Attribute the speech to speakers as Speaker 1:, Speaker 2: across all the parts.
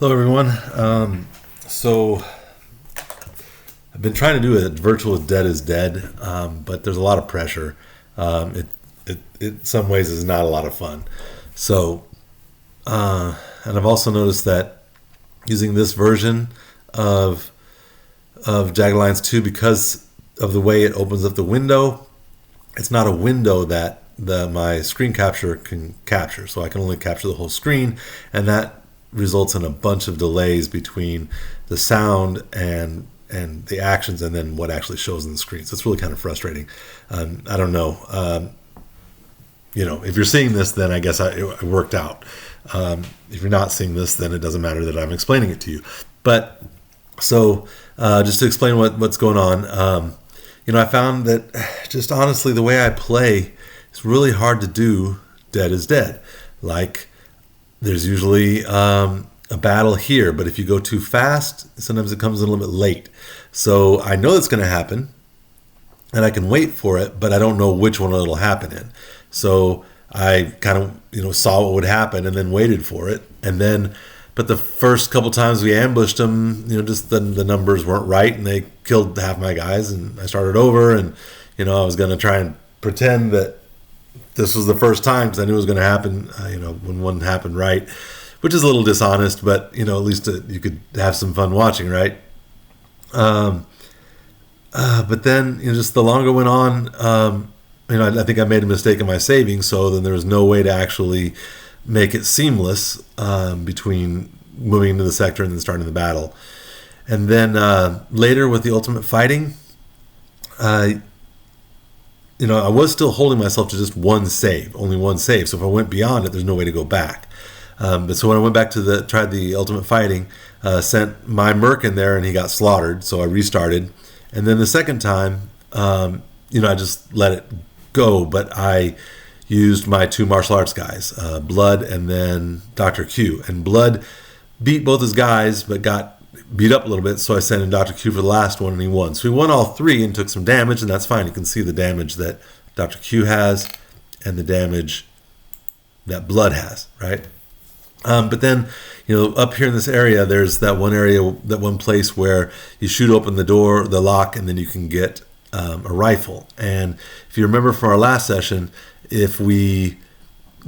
Speaker 1: Hello, everyone. So I've been trying to do a virtual Dead is Dead, but there's a lot of pressure. It in some ways is not a lot of fun. So, and I've also noticed that using this version of Jagged Alliance 2, because of the way it opens up the window, it's not a window that my screen capture can capture. So I can only capture the whole screen, and that results in a bunch of delays between the sound and the actions and then what actually shows on the screen. So it's really kind of frustrating. I don't know. If you're seeing this, then I guess it worked out. If you're not seeing this, then it doesn't matter that I'm explaining it to you. But so just to explain what's going on, I found that just honestly, the way I play, it's really hard to do Dead is Dead. Like, there's usually a battle here, but if you go too fast, sometimes it comes in a little bit late. So I know it's going to happen, and I can wait for it, but I don't know which one it'll happen in. So I kind of saw what would happen and then waited for it, but the first couple times we ambushed them, just the numbers weren't right, and they killed half my guys, and I started over, and I was going to try and pretend that this was the first time because I knew it was going to happen, when one happened right, which is a little dishonest, but, at least you could have some fun watching, right? But then, just the longer went on, I think I made a mistake in my saving, so then there was no way to actually make it seamless between moving into the sector and then starting the battle. And then later with the ultimate fighting, I was still holding myself to just only one save. So if I went beyond it, there's no way to go back. But so when I went back to tried the ultimate fighting, sent my merc in there and he got slaughtered. So I restarted. And then the second time, I just let it go. But I used my two martial arts guys, Blood and then Dr. Q. And Blood beat both his guys, but got beat up a little bit, so I sent in Dr. Q for the last one, and he won. So he won all three and took some damage, and that's fine. You can see the damage that Dr. Q has and the damage that Blood has, right? But then, up here in this area, there's that one place where you shoot open the door, the lock, and then you can get a rifle. And if you remember from our last session, if we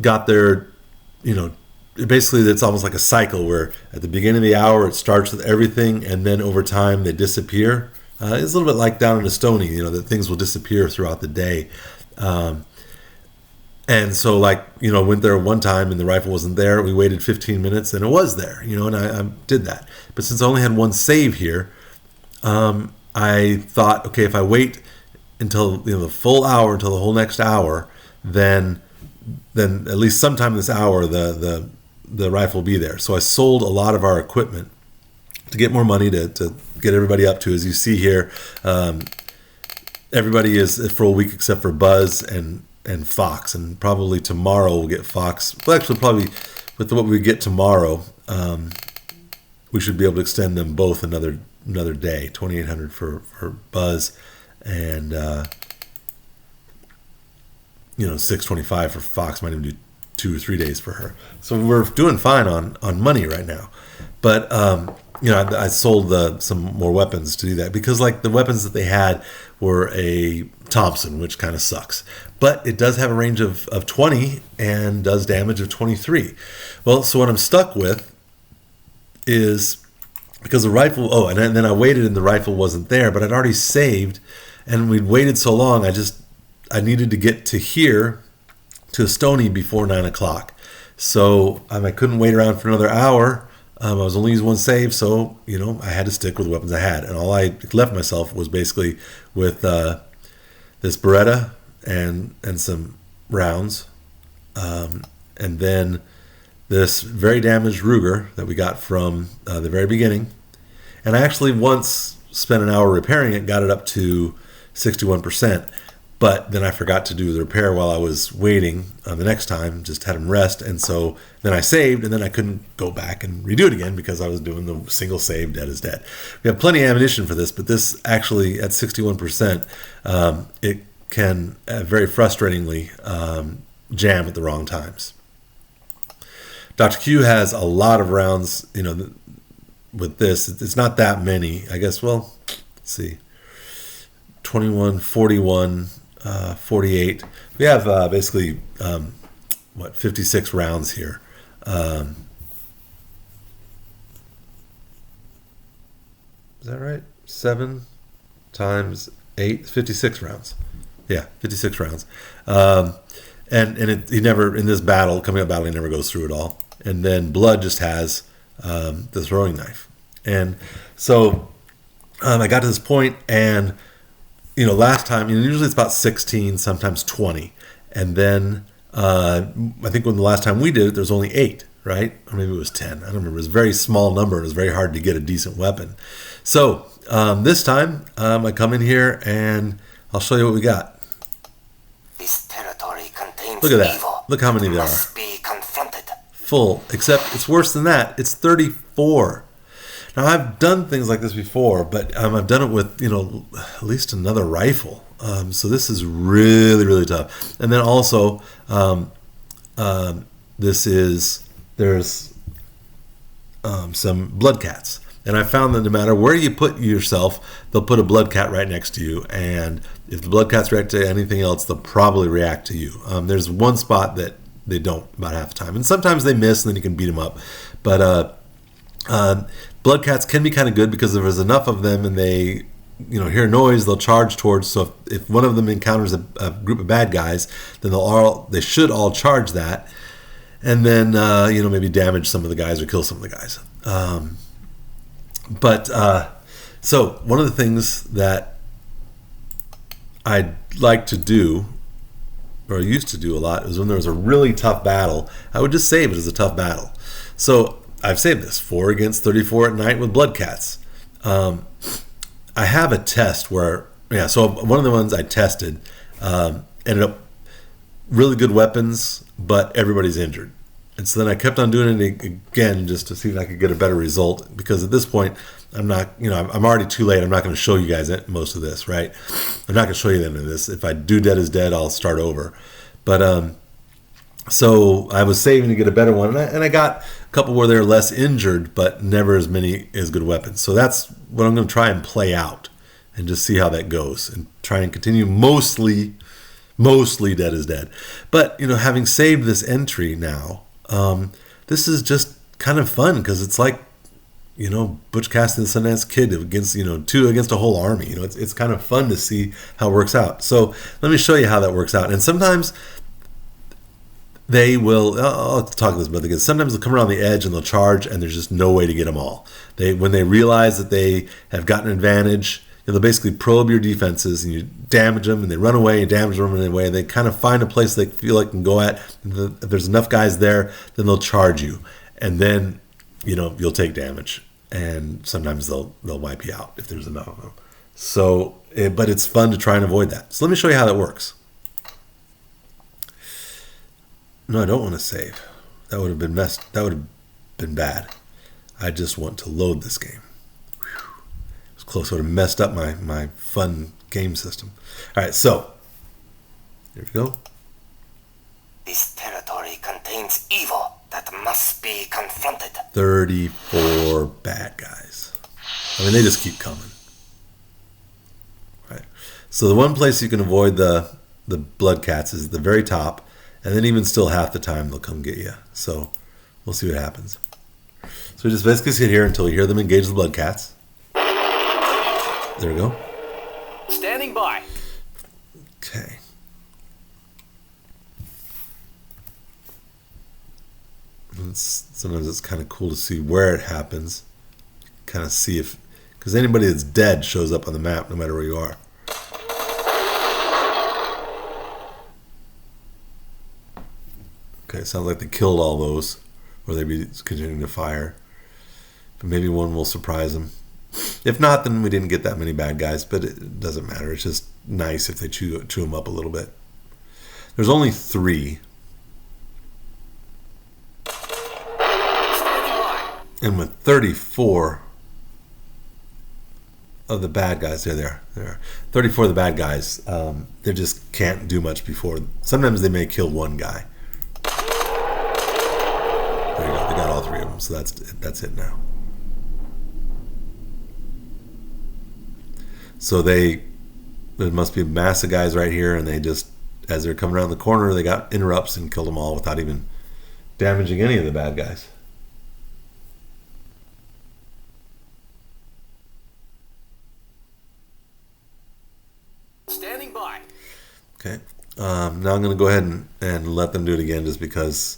Speaker 1: got there, basically it's almost like a cycle where at the beginning of the hour it starts with everything, and then over time they disappear. It's a little bit like down in Estonia, that things will disappear throughout the day. And so went there one time and the rifle wasn't there. We waited 15 minutes and it was there, and I did that. But since I only had one save here, I thought, okay, if I wait until the full hour, until the whole next hour, then at least sometime this hour the rifle will be there. So I sold a lot of our equipment to get more money to get everybody up to, as you see here. Everybody is for a week except for Buzz and Fox, and probably tomorrow we'll get Fox. Well, actually, probably with what we get tomorrow, we should be able to extend them both another day. 2,800 for Buzz, and 625 for Fox. Might even do 2 or 3 days for her. So we're doing fine on money right now. But I sold some more weapons to do that, because the weapons that they had were a Thompson, which kind of sucks. But it does have a range of 20 and does damage of 23. Well, so what I'm stuck with is, because the rifle, and then I waited and the rifle wasn't there, but I'd already saved, and we'd waited so long, I needed to get to here, to Estonia, before 9 o'clock. So I couldn't wait around for another hour. I was only using one save, so I had to stick with the weapons I had, and all I left myself was basically with this Beretta and some rounds, and then this very damaged Ruger that we got from the very beginning. And I actually once spent an hour repairing it, got it up to 61%. But then I forgot to do the repair while I was waiting the next time, just had him rest. And so then I saved, and then I couldn't go back and redo it again because I was doing the single save, Dead is Dead. We have plenty of ammunition for this, but this actually at 61%, it can very frustratingly jam at the wrong times. Dr. Q has a lot of rounds, with this, it's not that many. I guess, well, let's see. 21, 41, 48. We have basically, 56 rounds here. Is that right? 7 times 8, 56 rounds. Yeah, 56 rounds. And he never, in this battle, coming up battle, he never goes through it all. And then Blood just has the throwing knife. And so I got to this point, and last time, usually it's about 16, sometimes 20. And then I think when the last time we did it, there was only 8, right? Or maybe it was 10. I don't remember. It was a very small number. It was very hard to get a decent weapon. So this time I come in here and I'll show you what we got.
Speaker 2: This territory contains
Speaker 1: Look at that.
Speaker 2: evil.
Speaker 1: Look how many there are.
Speaker 2: Must be confronted.
Speaker 1: Full, except it's worse than that. It's 34. Now, I've done things like this before, but I've done it with, at least another rifle. So this is really, really tough. And then also, there's some blood cats. And I found that no matter where you put yourself, they'll put a blood cat right next to you. And if the blood cats react to anything else, they'll probably react to you. There's one spot that they don't about half the time. And sometimes they miss, and then you can beat them up. But blood cats can be kind of good because if there's enough of them and they hear a noise, they'll charge towards. So if one of them encounters a group of bad guys, then they should all charge that. And then, maybe damage some of the guys or kill some of the guys. So one of the things that I like to do, or I used to do a lot, is when there was a really tough battle, I would just save it as a tough battle. So I've saved this 4 against 34 at night with blood cats. I have a test where, so one of the ones I tested ended up really good weapons, but everybody's injured. And so then I kept on doing it again just to see if I could get a better result, because at this point I'm not, I'm already too late. I'm not going to show you guys most of this, right? I'm not going to show you the end of this. If I do Dead is Dead, I'll start over. But so I was saving to get a better one, and I got a couple where they're less injured, but never as many as good weapons. So that's what I'm going to try and play out and just see how that goes, and try and continue mostly Dead is Dead. But having saved this entry now, this is just kind of fun because it's like, Butch Cassidy and the Sundance Kid against, 2 against a whole army. It's kind of fun to see how it works out. So let me show you how that works out. And sometimes they will, I'll talk this about again. Sometimes they'll come around the edge and they'll charge, and there's just no way to get them all. When they realize that they have gotten an advantage, they'll basically probe your defenses, and you damage them, and they run away, and damage them, and run away. They kind of find a place they feel like can go at. If there's enough guys there, then they'll charge you, and then you'll take damage, and sometimes they'll wipe you out if there's enough of them. So, but it's fun to try and avoid that. So let me show you how that works. No, I don't want to save. That would have been That would have been bad. I just want to load this game. Close, would have messed up my fun game system. All right, so here we go.
Speaker 2: This territory contains evil that must be confronted.
Speaker 1: 34 bad guys. I mean, they just keep coming. All right. So the one place you can avoid the blood cats is at the very top, and then even still half the time they'll come get you. So we'll see what happens. So we just basically sit here until we hear them engage the blood cats. There we go.
Speaker 2: Standing by.
Speaker 1: Okay. Sometimes it's kind of cool to see where it happens. Kind of see if, because anybody that's dead shows up on the map no matter where you are. Okay, sounds like they killed all those, or they'd be continuing to fire. But maybe one will surprise them. If not, then we didn't get that many bad guys, but it doesn't matter. It's just nice if they chew them up a little bit. There's only 3. And with 34 of the bad guys, there they are. 34 of the bad guys, they just can't do much before. Sometimes they may kill one guy. There you go. They got all 3 of them, so that's it now. So there must be a mass of guys right here, and they just, as they're coming around the corner, they got interrupts and killed them all without even damaging any of the bad guys.
Speaker 2: Standing by.
Speaker 1: Okay. Now I'm going to go ahead and let them do it again, just because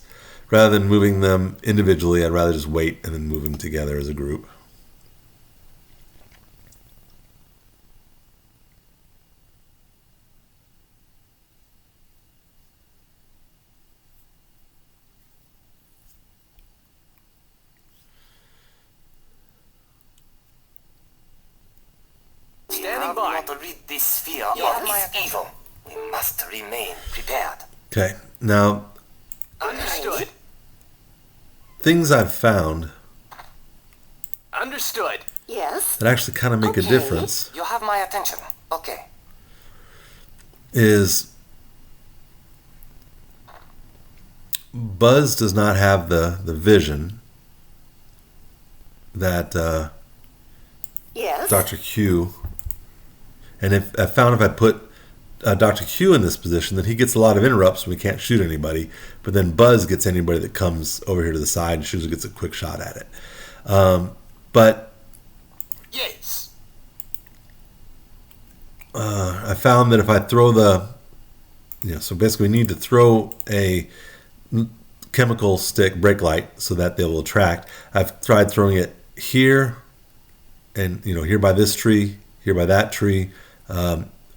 Speaker 1: rather than moving them individually, I'd rather just wait and then move them together as a group.
Speaker 2: Standing by. We want to rid this sphere of its evil. We must remain prepared.
Speaker 1: Okay. Now,
Speaker 2: Understood.
Speaker 1: things I've found
Speaker 2: Understood. Yes.
Speaker 1: that actually kind of make a difference
Speaker 2: You have my attention. Okay.
Speaker 1: is Buzz does not have the vision that
Speaker 2: Yes.
Speaker 1: Dr. Q, and if I put Dr. Q in this position, then he gets a lot of interrupts and we can't shoot anybody, but then Buzz gets anybody that comes over here to the side and shoots, gets a quick shot at it. But
Speaker 2: Yes.
Speaker 1: I found that if I throw so basically we need to throw a chemical stick brake light so that they will attract. I've tried throwing it here, and here by this tree, here by that tree,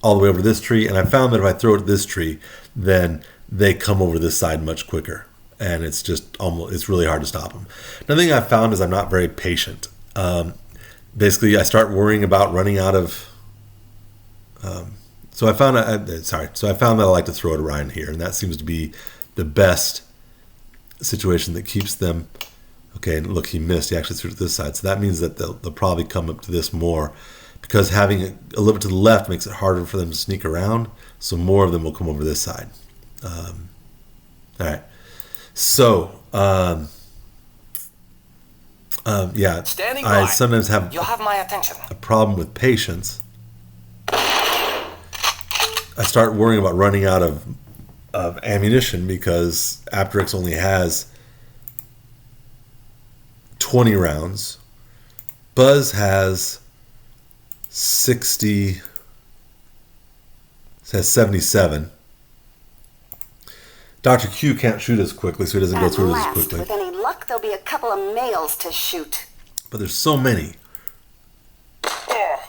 Speaker 1: all the way over to this tree, and I found that if I throw it at this tree, then they come over this side much quicker, and it's really hard to stop them. Another thing I've found is I'm not very patient. Basically, I start worrying about running out of. So I found that I like to throw it around here, and that seems to be the best situation that keeps them. Okay, and look, he missed. He actually threw it to this side, so that means that they'll probably come up to this more, because having it a little bit to the left makes it harder for them to sneak around. So more of them will come over this side. All right. So yeah,
Speaker 2: Standing
Speaker 1: I
Speaker 2: by.
Speaker 1: sometimes have
Speaker 2: You have my attention.
Speaker 1: a problem with patience. I start worrying about running out of ammunition, because Apteryx only has 20 rounds. Buzz has 77. Dr. Q can't shoot as quickly, so he doesn't go through it as quickly.
Speaker 3: With any luck, there'll be a couple of males to shoot.
Speaker 1: But there's so many. Yeah,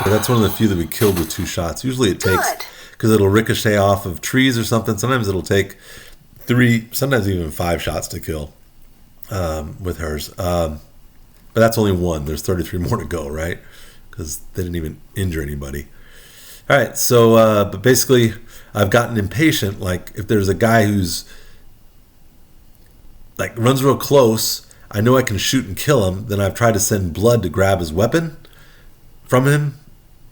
Speaker 1: that's one of the few that we killed with 2 shots. Usually it takes, because it'll ricochet off of trees or something. Sometimes it'll take 3, sometimes even 5 shots to kill with hers. But that's only 1. There's 33 more to go, right? Because they didn't even injure anybody. All right, so but basically I've gotten impatient. Like, if there's a guy who's like runs real close, I know I can shoot and kill him. Then I've tried to send blood to grab his weapon from him,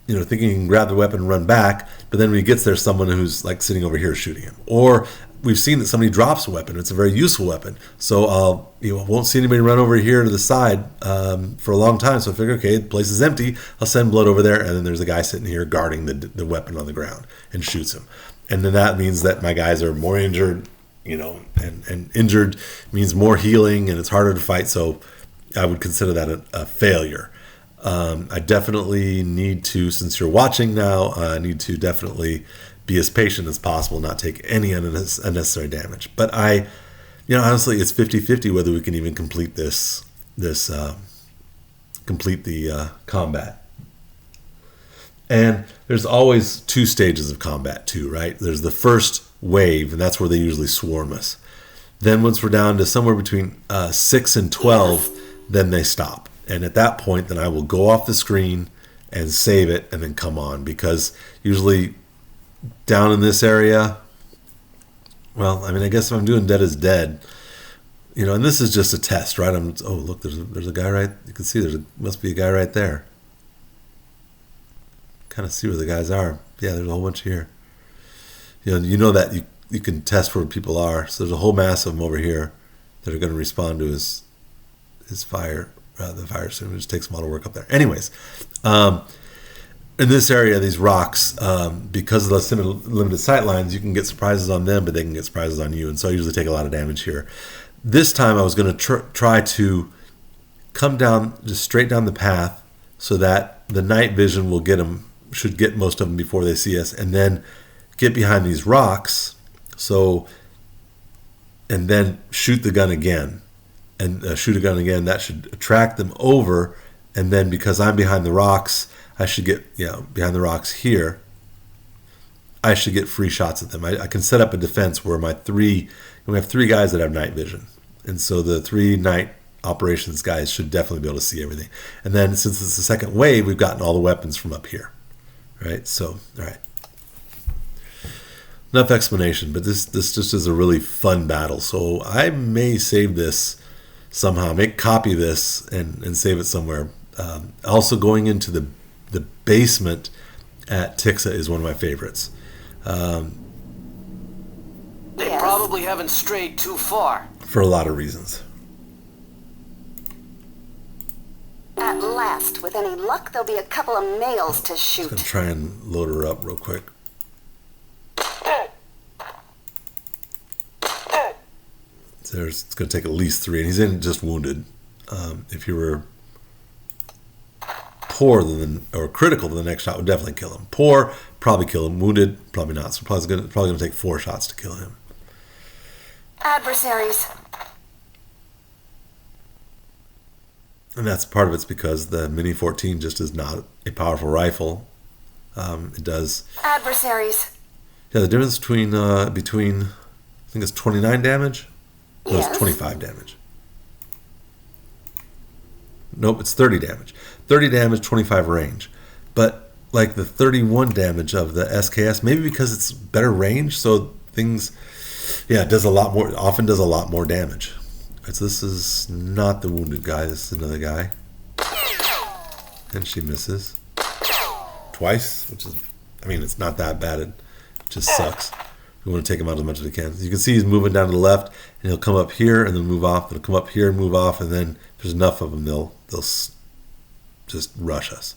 Speaker 1: thinking he can grab the weapon and run back. But then when he gets there, someone who's like sitting over here shooting him. Or we've seen that somebody drops a weapon. It's a very useful weapon. So I'll won't see anybody run over here to the side for a long time. So I figure, okay, the place is empty. I'll send blood over there, and then there's a guy sitting here guarding the weapon on the ground and shoots him. And then that means that my guys are more injured, and injured means more healing, and it's harder to fight. So I would consider that a failure. I definitely need to, since you're watching now, I need to definitely be as patient as possible, not take any unnecessary damage. But honestly, it's 50-50 whether we can even complete complete the combat. And there's always 2 stages of combat too, right? There's the first wave, and that's where they usually swarm us. Then once we're down to somewhere between 6 and 12, then they stop. And at that point, then I will go off the screen and save it and then come on, because usually down in this area, well, I mean, I guess if I'm doing Dead is Dead, and this is just a test, right? Oh, look, there's a guy right, you can see must be a guy right there. Kind of see where the guys are. Yeah, there's a whole bunch here. You know that you can test where people are. So there's a whole mass of them over here that are going to respond to his fire. the firearms. It just takes them all to work up there. Anyways, in this area, these rocks, because of the limited sight lines, you can get surprises on them, but they can get surprises on you. And so I usually take a lot of damage here. This time I was going to try to come down, just straight down the path, so that the night vision will get them, should get most of them before they see us, and then get behind these rocks, and then shoot the gun again. And shoot a gun again, that should attract them over, and then because I'm behind the rocks, I should get, behind the rocks here, I should get free shots at them. I can set up a defense where we have 3 guys that have night vision. And so the 3 night operations guys should definitely be able to see everything. And then since it's the second wave, we've gotten all the weapons from up here. Right? So, all right. Enough explanation, but this just is a really fun battle. So I may save this somehow, copy this and save it somewhere. Also going into the basement at Tixa is one of my favorites.
Speaker 4: They probably haven't strayed too far.
Speaker 1: For a lot of reasons.
Speaker 3: At last, with any luck, there'll be a couple of males to shoot.
Speaker 1: I'm going to try and load her up real quick. It's going to take at least 3, and he's in just wounded. If you were poor or critical, the next shot would definitely kill him. Poor, probably kill him. Wounded, probably not. So probably going to take 4 shots to kill him.
Speaker 3: Adversaries.
Speaker 1: And that's part of it's because the Mini 14 just is not a powerful rifle. It does.
Speaker 3: Adversaries.
Speaker 1: Yeah, the difference between I think it's 29 damage. No,
Speaker 3: Yes.
Speaker 1: it's 25 damage. Nope, it's 30 damage. 30 damage, 25 range. But like the 31 damage of the SKS, maybe because it's better range, so things, it does a lot more. Often does a lot more damage. So this is not the wounded guy. This is another guy, and she misses twice, which is, it's not that bad. It just sucks. We want to take him out as much as we can. You can see he's moving down to the left, and he'll come up here and then move off. He'll come up here and move off, and then if there's enough of them, they'll just rush us.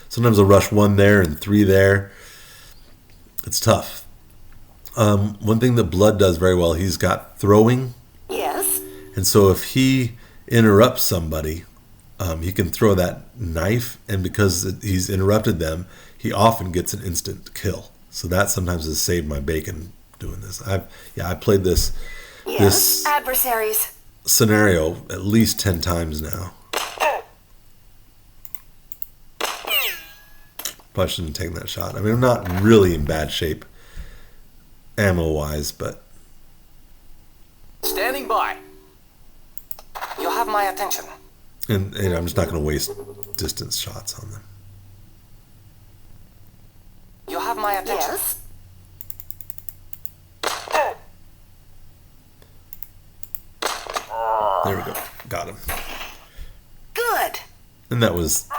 Speaker 1: Sometimes they'll rush 1 there and 3 there. It's tough. One thing that Blood does very well, he's got throwing.
Speaker 3: Yes.
Speaker 1: And so if he interrupts somebody, he can throw that knife, and because he's interrupted them, he often gets an instant kill. So that sometimes has saved my bacon doing this. I played this
Speaker 3: Adversaries.
Speaker 1: scenario at least 10 times now. Probably shouldn't have taken that shot. I'm not really in bad shape ammo-wise, but...
Speaker 4: Standing by.
Speaker 2: You have my attention.
Speaker 1: And I'm just not going to waste distance shots on them.
Speaker 2: You have my attention.
Speaker 3: Yes.
Speaker 1: There we go. Got him.
Speaker 3: Good.
Speaker 1: And that was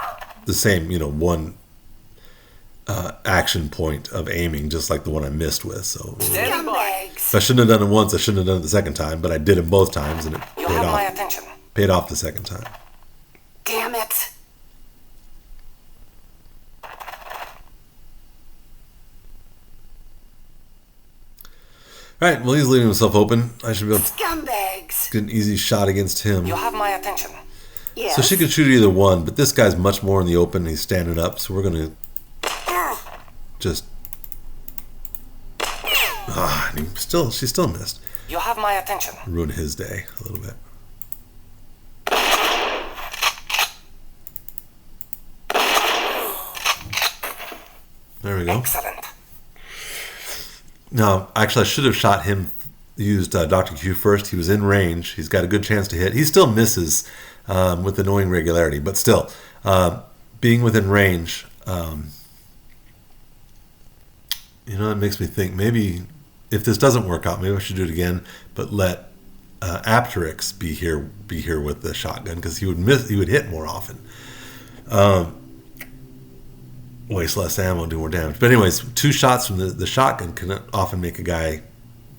Speaker 1: the same, one action point of aiming, just like the one I missed with. So
Speaker 4: Standing by.
Speaker 3: Scumbags.
Speaker 1: if I shouldn't have done it once, I shouldn't have done it the second time, but I did it both times, and it
Speaker 2: You
Speaker 1: paid
Speaker 2: have my
Speaker 1: off.
Speaker 2: attention.
Speaker 1: Paid off the second time.
Speaker 3: Damn it.
Speaker 1: All right, well, he's leaving himself open. I should be able to
Speaker 3: Scumbags.
Speaker 1: get an easy shot against him.
Speaker 2: You have my attention.
Speaker 3: Yes.
Speaker 1: So she could shoot either one, but this guy's much more in the open. He's standing up, so we're going to just... and she still missed.
Speaker 2: You have my attention.
Speaker 1: Ruin his day a little bit. There we go.
Speaker 2: Excellent.
Speaker 1: No, actually, I should have shot him. Used Dr. Q first. He was in range. He's got a good chance to hit. He still misses with annoying regularity, but still, being within range, it makes me think maybe if this doesn't work out, maybe I should do it again, but let Apteryx be here with the shotgun, because he would hit more often. Waste less ammo, do more damage. But anyways, 2 shots from the shotgun can often make a guy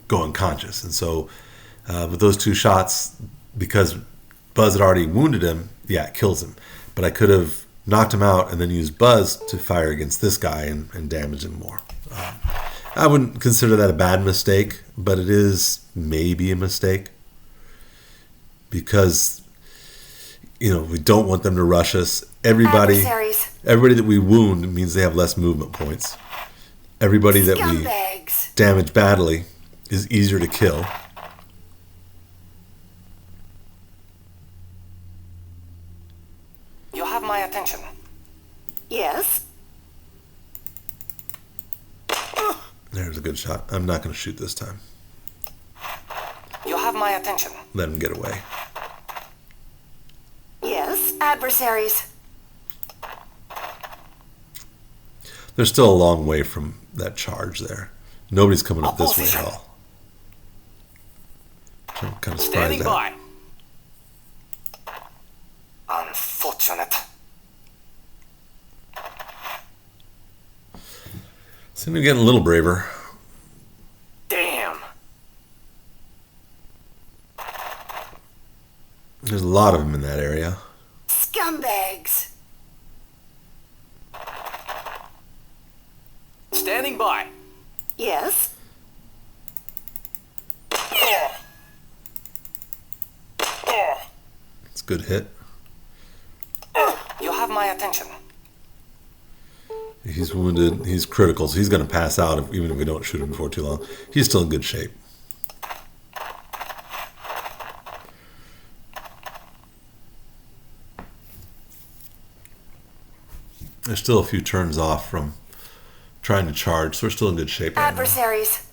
Speaker 1: go unconscious. And so with those 2 shots, because Buzz had already wounded him, yeah, it kills him. But I could have knocked him out and then used Buzz to fire against this guy and damage him more. I wouldn't consider that a bad mistake, but it is maybe a mistake because, you know, we don't want them to rush us. Everybody that we wound means they have less movement points. Everybody that we damage badly is easier to kill.
Speaker 2: You have my attention.
Speaker 3: Yes.
Speaker 1: There's a good shot. I'm not going to shoot this time.
Speaker 2: You have my attention.
Speaker 1: Let him get away.
Speaker 3: Yes. Adversaries.
Speaker 1: There's still a long way from that charge there. Nobody's coming up this way at all. I'm kind of surprised at.
Speaker 2: Unfortunate.
Speaker 1: Seem to be getting a little braver.
Speaker 2: Damn.
Speaker 1: There's a lot of them in that area.
Speaker 3: Scumbags.
Speaker 4: Standing by.
Speaker 3: Yes.
Speaker 1: It's a good hit.
Speaker 2: You have my attention.
Speaker 1: He's wounded. He's critical, so he's going to pass out even if we don't shoot him before too long. He's still in good shape. There's still a few turns off from trying to charge, so we're still in good shape right
Speaker 3: Adversaries.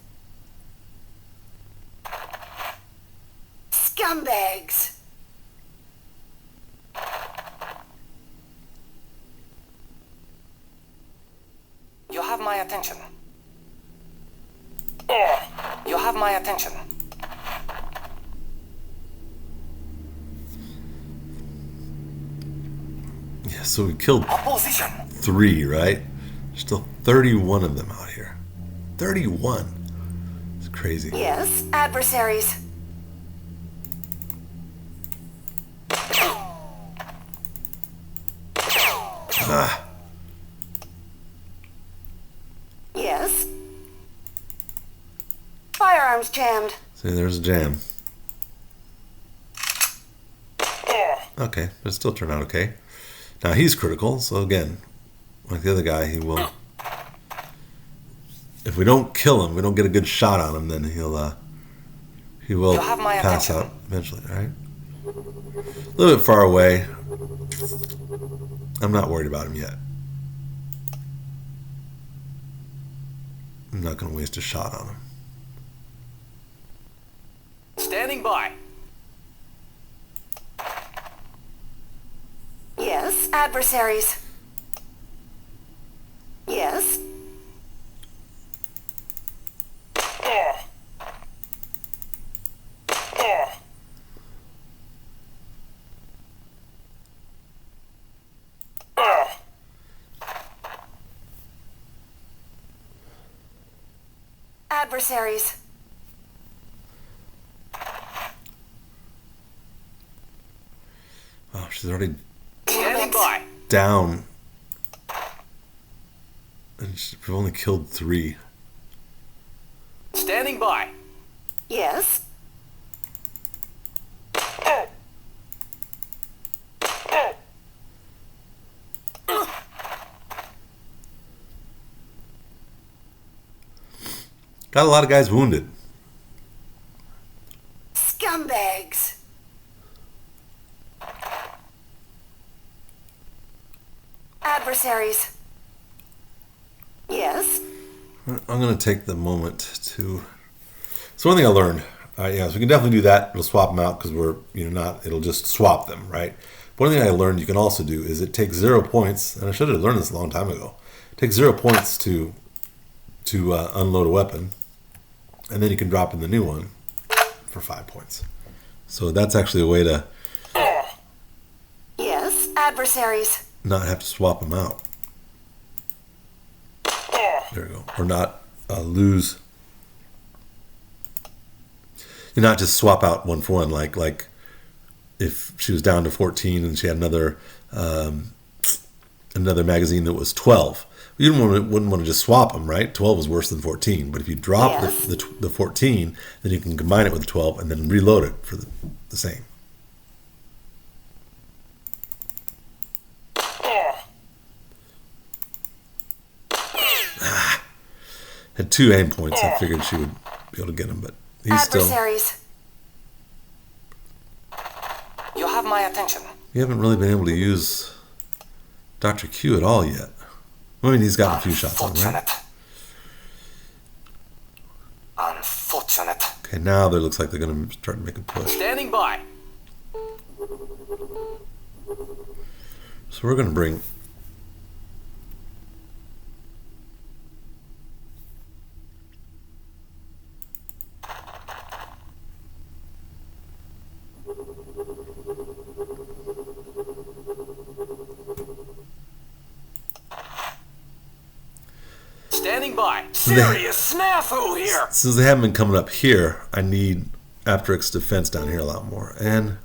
Speaker 3: Scumbags.
Speaker 2: You have my attention. You have my attention.
Speaker 1: Yeah, so we killed
Speaker 2: Opposition.
Speaker 1: 3, right? There's still 31 of them out here. 31. It's crazy.
Speaker 3: Yes. Adversaries.
Speaker 1: Ah,
Speaker 3: Yes. Firearms jammed.
Speaker 1: see, there's a jam. Okay, but it still turned out okay. Now he's critical, so again, like the other guy, he will. If we don't kill him, we don't get a good shot on him, then he will
Speaker 2: You have my
Speaker 1: pass
Speaker 2: attention.
Speaker 1: out eventually, right? A little bit far away. I'm not worried about him yet. I'm not going to waste a shot on him.
Speaker 4: Standing by.
Speaker 3: Yes. Adversaries. Yes. Adversaries.
Speaker 1: Oh, she's already
Speaker 4: Standing by.
Speaker 1: down. And we've only killed 3.
Speaker 4: Standing by.
Speaker 3: Yes.
Speaker 1: Got a lot of guys wounded.
Speaker 3: Scumbags. Adversaries. Yes.
Speaker 1: I'm going to take the moment to. So one thing I learned, yeah, so we can definitely do that. It'll swap them out because we're, not. It'll just swap them, right? But one thing I learned you can also do is it takes 0 points, and I should have learned this a long time ago. It takes 0 points to unload a weapon, and then you can drop in the new one for 5 points. So that's actually a way to
Speaker 3: Yes. Adversaries.
Speaker 1: not have to swap them out. There we go. Or not lose. You not just swap out 1 for 1 like if she was down to 14 and she had another magazine that was 12. You wouldn't want to just swap them, right? 12 is worse than 14. But if you drop the 14, then you can combine it with the 12 and then reload it for the same. Had 2 aim points. I figured she would be able to get him, but he's
Speaker 3: Adversaries.
Speaker 2: You have my attention.
Speaker 1: We haven't really been able to use Dr. Q at all yet. I mean, he's gotten a few shots on, right?
Speaker 2: Unfortunate.
Speaker 1: Okay, now there looks like they're going to start to make a push.
Speaker 4: Standing by.
Speaker 1: So we're going to bring...
Speaker 4: Standing by. Serious snafu here.
Speaker 1: Since they haven't been coming up here, I need Apteryx's defense down here a lot more. And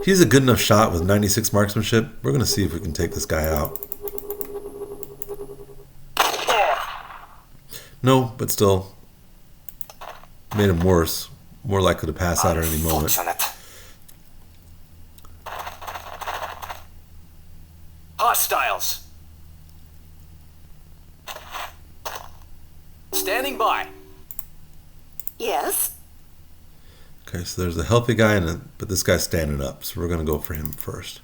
Speaker 1: he's a good enough shot with 96 marksmanship. We're going to see if we can take this guy out. No, but still made him worse. More likely to pass out at any moment.
Speaker 4: Hostiles. Standing by.
Speaker 3: Yes.
Speaker 1: Okay, so there's a healthy guy, but this guy's standing up. So we're going to go for him first.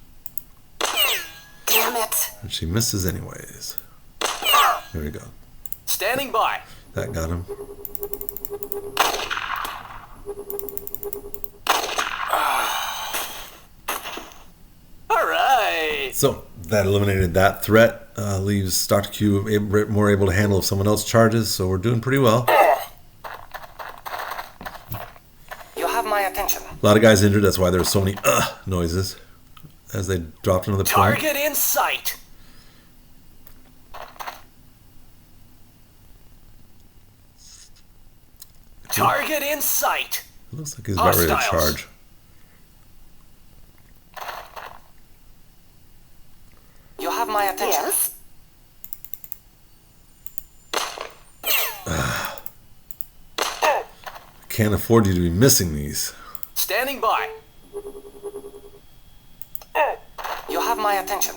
Speaker 3: Damn it.
Speaker 1: And she misses anyways. There we go.
Speaker 4: Standing by.
Speaker 1: That got him.
Speaker 4: All right.
Speaker 1: So that eliminated that threat. Leaves Dr. Q more able to handle if someone else charges. So we're doing pretty well.
Speaker 2: You have my attention.
Speaker 1: A lot of guys injured. That's why there's so many noises as they dropped into the point.
Speaker 4: Target in sight. Target in sight.
Speaker 1: It looks like he's about ready to
Speaker 4: Hostiles.
Speaker 1: charge.
Speaker 2: You have my attention.
Speaker 3: Yes.
Speaker 1: Can't afford you to be missing these.
Speaker 4: Standing by.
Speaker 2: You have my attention.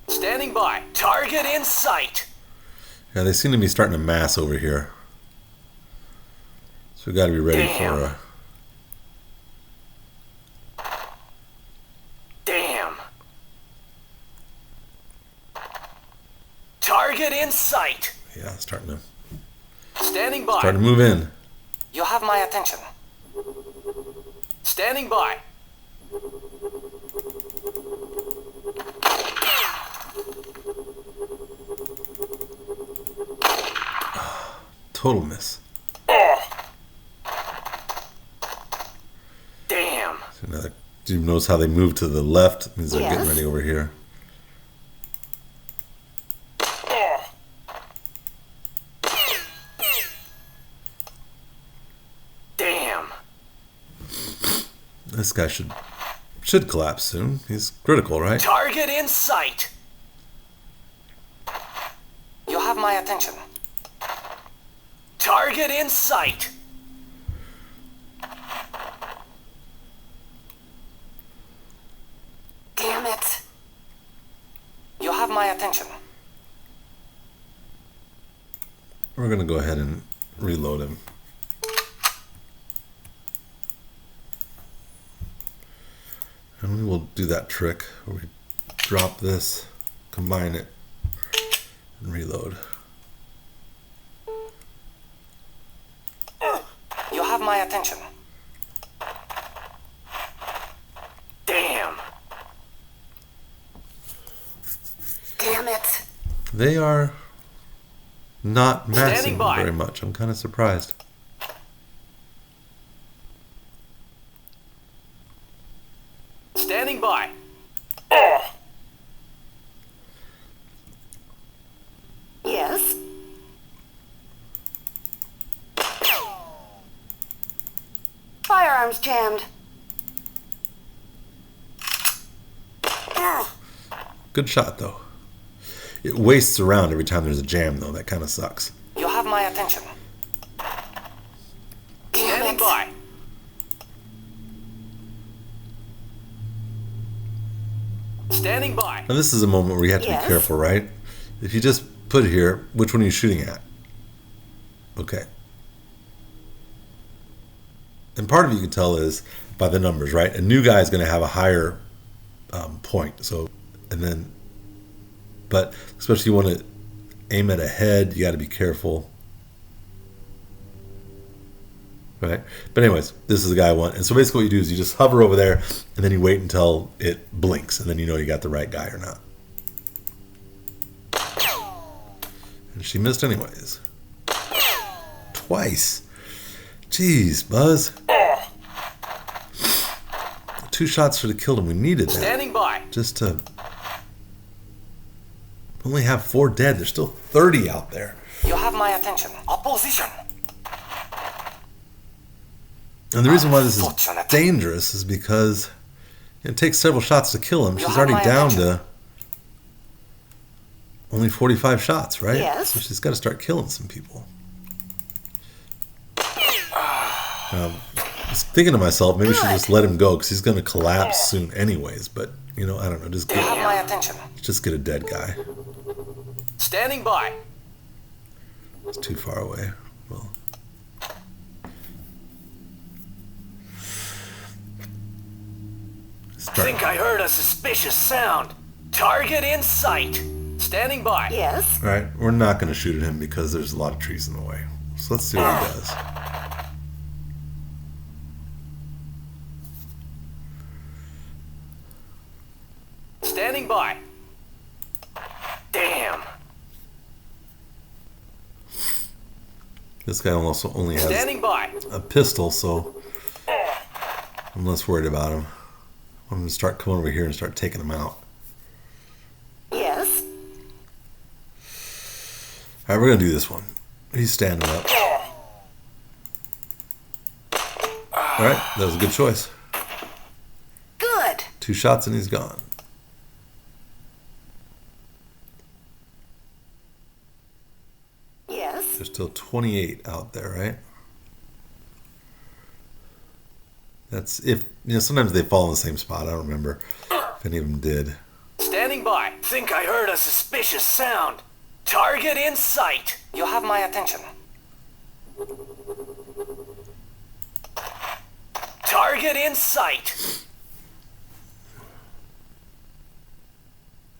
Speaker 4: Standing by. Target in sight.
Speaker 1: Yeah, they seem to be starting to mass over here. So we got to be ready
Speaker 4: Damn.
Speaker 1: for a...
Speaker 4: Damn. Target in sight.
Speaker 1: Yeah, starting to
Speaker 4: Standing by.
Speaker 1: move in.
Speaker 2: You have my attention.
Speaker 4: Standing by.
Speaker 1: Total miss.
Speaker 4: Damn.
Speaker 1: So now do you notice how they move to the left? It means they're getting
Speaker 3: Yes.
Speaker 1: ready over here.
Speaker 4: Damn.
Speaker 1: This guy should collapse soon. He's critical, right?
Speaker 4: Target in sight.
Speaker 2: You have my attention.
Speaker 4: Target in sight.
Speaker 3: Damn it.
Speaker 2: You have my attention.
Speaker 1: We're going to go ahead and reload him. And we will do that trick where we drop this, combine it, and reload.
Speaker 2: You have my attention.
Speaker 4: Damn.
Speaker 3: Damn it.
Speaker 1: They are not massing
Speaker 4: Standing by.
Speaker 1: very much. I'm kind of surprised.
Speaker 4: Standing by.
Speaker 3: Yes. firearms jammed.
Speaker 1: Good shot, though. It wastes around every time there's a jam, though. That kind of sucks.
Speaker 2: You have my attention.
Speaker 4: Standing by. Standing by.
Speaker 1: Now, this is a moment where you have to
Speaker 3: Yes.
Speaker 1: be careful, right? If you just put it here, which one are you shooting at? Okay. And part of it you can tell is by the numbers, right? A new guy is going to have a higher point. So, and then, but especially you want to aim at a head, you got to be careful. Right? But anyways, this is the guy I want. And so basically what you do is you just hover over there and then you wait until it blinks and then you know you got the right guy or not. And she missed anyways. Twice. Jeez, Buzz. 2 shots should have killed him. We needed that.
Speaker 4: Standing by.
Speaker 1: Just to only have 4 dead. There's still 30 out there.
Speaker 2: You have my attention. Opposition.
Speaker 1: And the reason why this is
Speaker 2: Unfortunate.
Speaker 1: dangerous is because it takes several shots to kill him.
Speaker 2: You
Speaker 1: She's
Speaker 2: have
Speaker 1: already
Speaker 2: my
Speaker 1: down
Speaker 2: attention.
Speaker 1: to only 45 shots, right?
Speaker 3: Yes.
Speaker 1: So she's got to start killing some people. Just thinking to myself, maybe I should just let him go because he's going to collapse soon anyways. But, you know, I don't know.
Speaker 2: You have my attention.
Speaker 1: Just get a dead guy.
Speaker 4: Standing by.
Speaker 1: It's too far away. Well,
Speaker 4: Think I heard a suspicious sound. Target in sight. Standing by.
Speaker 3: Yes.
Speaker 1: all right, we're not going to shoot at him because there's a lot of trees in the way. So let's see what he does.
Speaker 4: Standing by. Damn.
Speaker 1: This guy also only has
Speaker 4: Standing by.
Speaker 1: a pistol, so I'm less worried about him. I'm going to start coming over here and start taking him out.
Speaker 3: Yes.
Speaker 1: All right, we're going to do this one. He's standing up. All right, that was a good choice.
Speaker 3: Good.
Speaker 1: 2 shots and he's gone.
Speaker 3: Yes.
Speaker 1: There's still 28 out there, right? That's if, you know, sometimes they fall in the same spot. I don't remember if any of them did.
Speaker 4: Standing by. Think I heard a suspicious sound. Target in sight.
Speaker 2: You have my attention.
Speaker 4: Target in sight.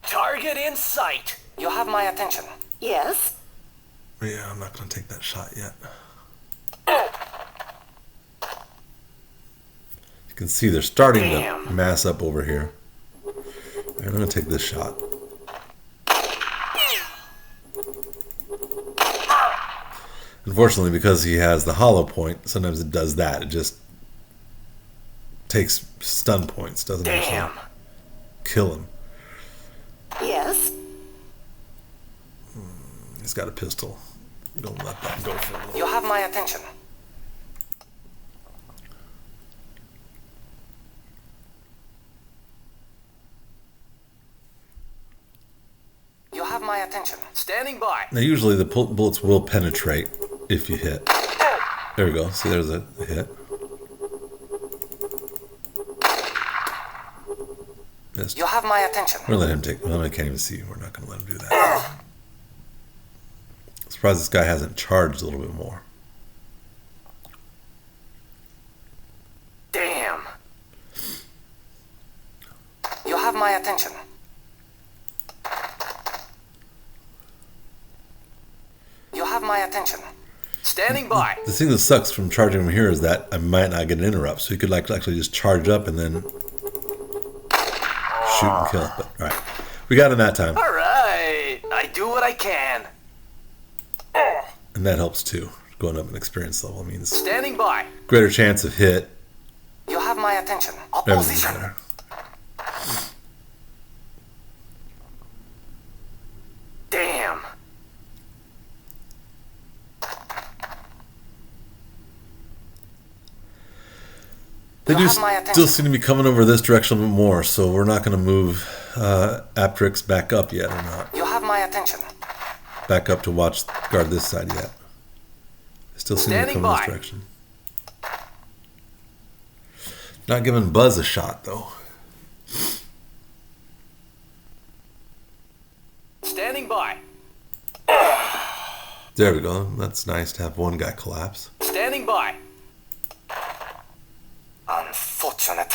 Speaker 4: Target in sight.
Speaker 2: You have my attention.
Speaker 3: Yes.
Speaker 1: Yeah, I'm not going to take that shot yet. You can see they're starting to
Speaker 4: Damn.
Speaker 1: mass up over here. All right, I'm going to take this shot. Unfortunately, because he has the hollow point, sometimes it does that. It just takes stun points, doesn't
Speaker 4: Damn.
Speaker 1: actually kill him.
Speaker 3: Yes.
Speaker 1: He's got a pistol. Don't let that go for a little.
Speaker 2: You have my attention. You have my attention.
Speaker 4: Standing by.
Speaker 1: Now, usually the bullets will penetrate if you hit. There we go. See, there's a hit. Missed.
Speaker 2: You have my attention.
Speaker 1: We're gonna let him take. Well, I can't even see. We're not gonna let him do that. Surprised this guy hasn't charged a little bit more.
Speaker 4: Damn.
Speaker 2: You have my attention. You have my attention.
Speaker 4: Standing by.
Speaker 1: The thing that sucks from charging him here is that I might not get an interrupt, so he could like actually just charge up and then shoot and kill. But all right, we got him that time,
Speaker 4: All right. I do what I can.
Speaker 1: and that helps too. Going up an experience level means
Speaker 4: Standing by.
Speaker 1: greater chance of hit.
Speaker 2: You have my attention.
Speaker 1: Everything's
Speaker 2: Opposition.
Speaker 1: better.
Speaker 4: Damn.
Speaker 1: They
Speaker 2: You
Speaker 1: do
Speaker 2: have my
Speaker 1: still
Speaker 2: attention.
Speaker 1: seem to be coming over this direction a bit more, so we're not going to move Aptrix back up yet, or not.
Speaker 2: You have my attention.
Speaker 1: Back up to guard this side yet. They still seem to be
Speaker 4: Standing
Speaker 1: coming this
Speaker 4: by.
Speaker 1: direction. Not giving Buzz a shot, though.
Speaker 4: Standing by.
Speaker 1: There we go. That's nice to have one guy collapse.
Speaker 4: Standing by.
Speaker 2: Unfortunate.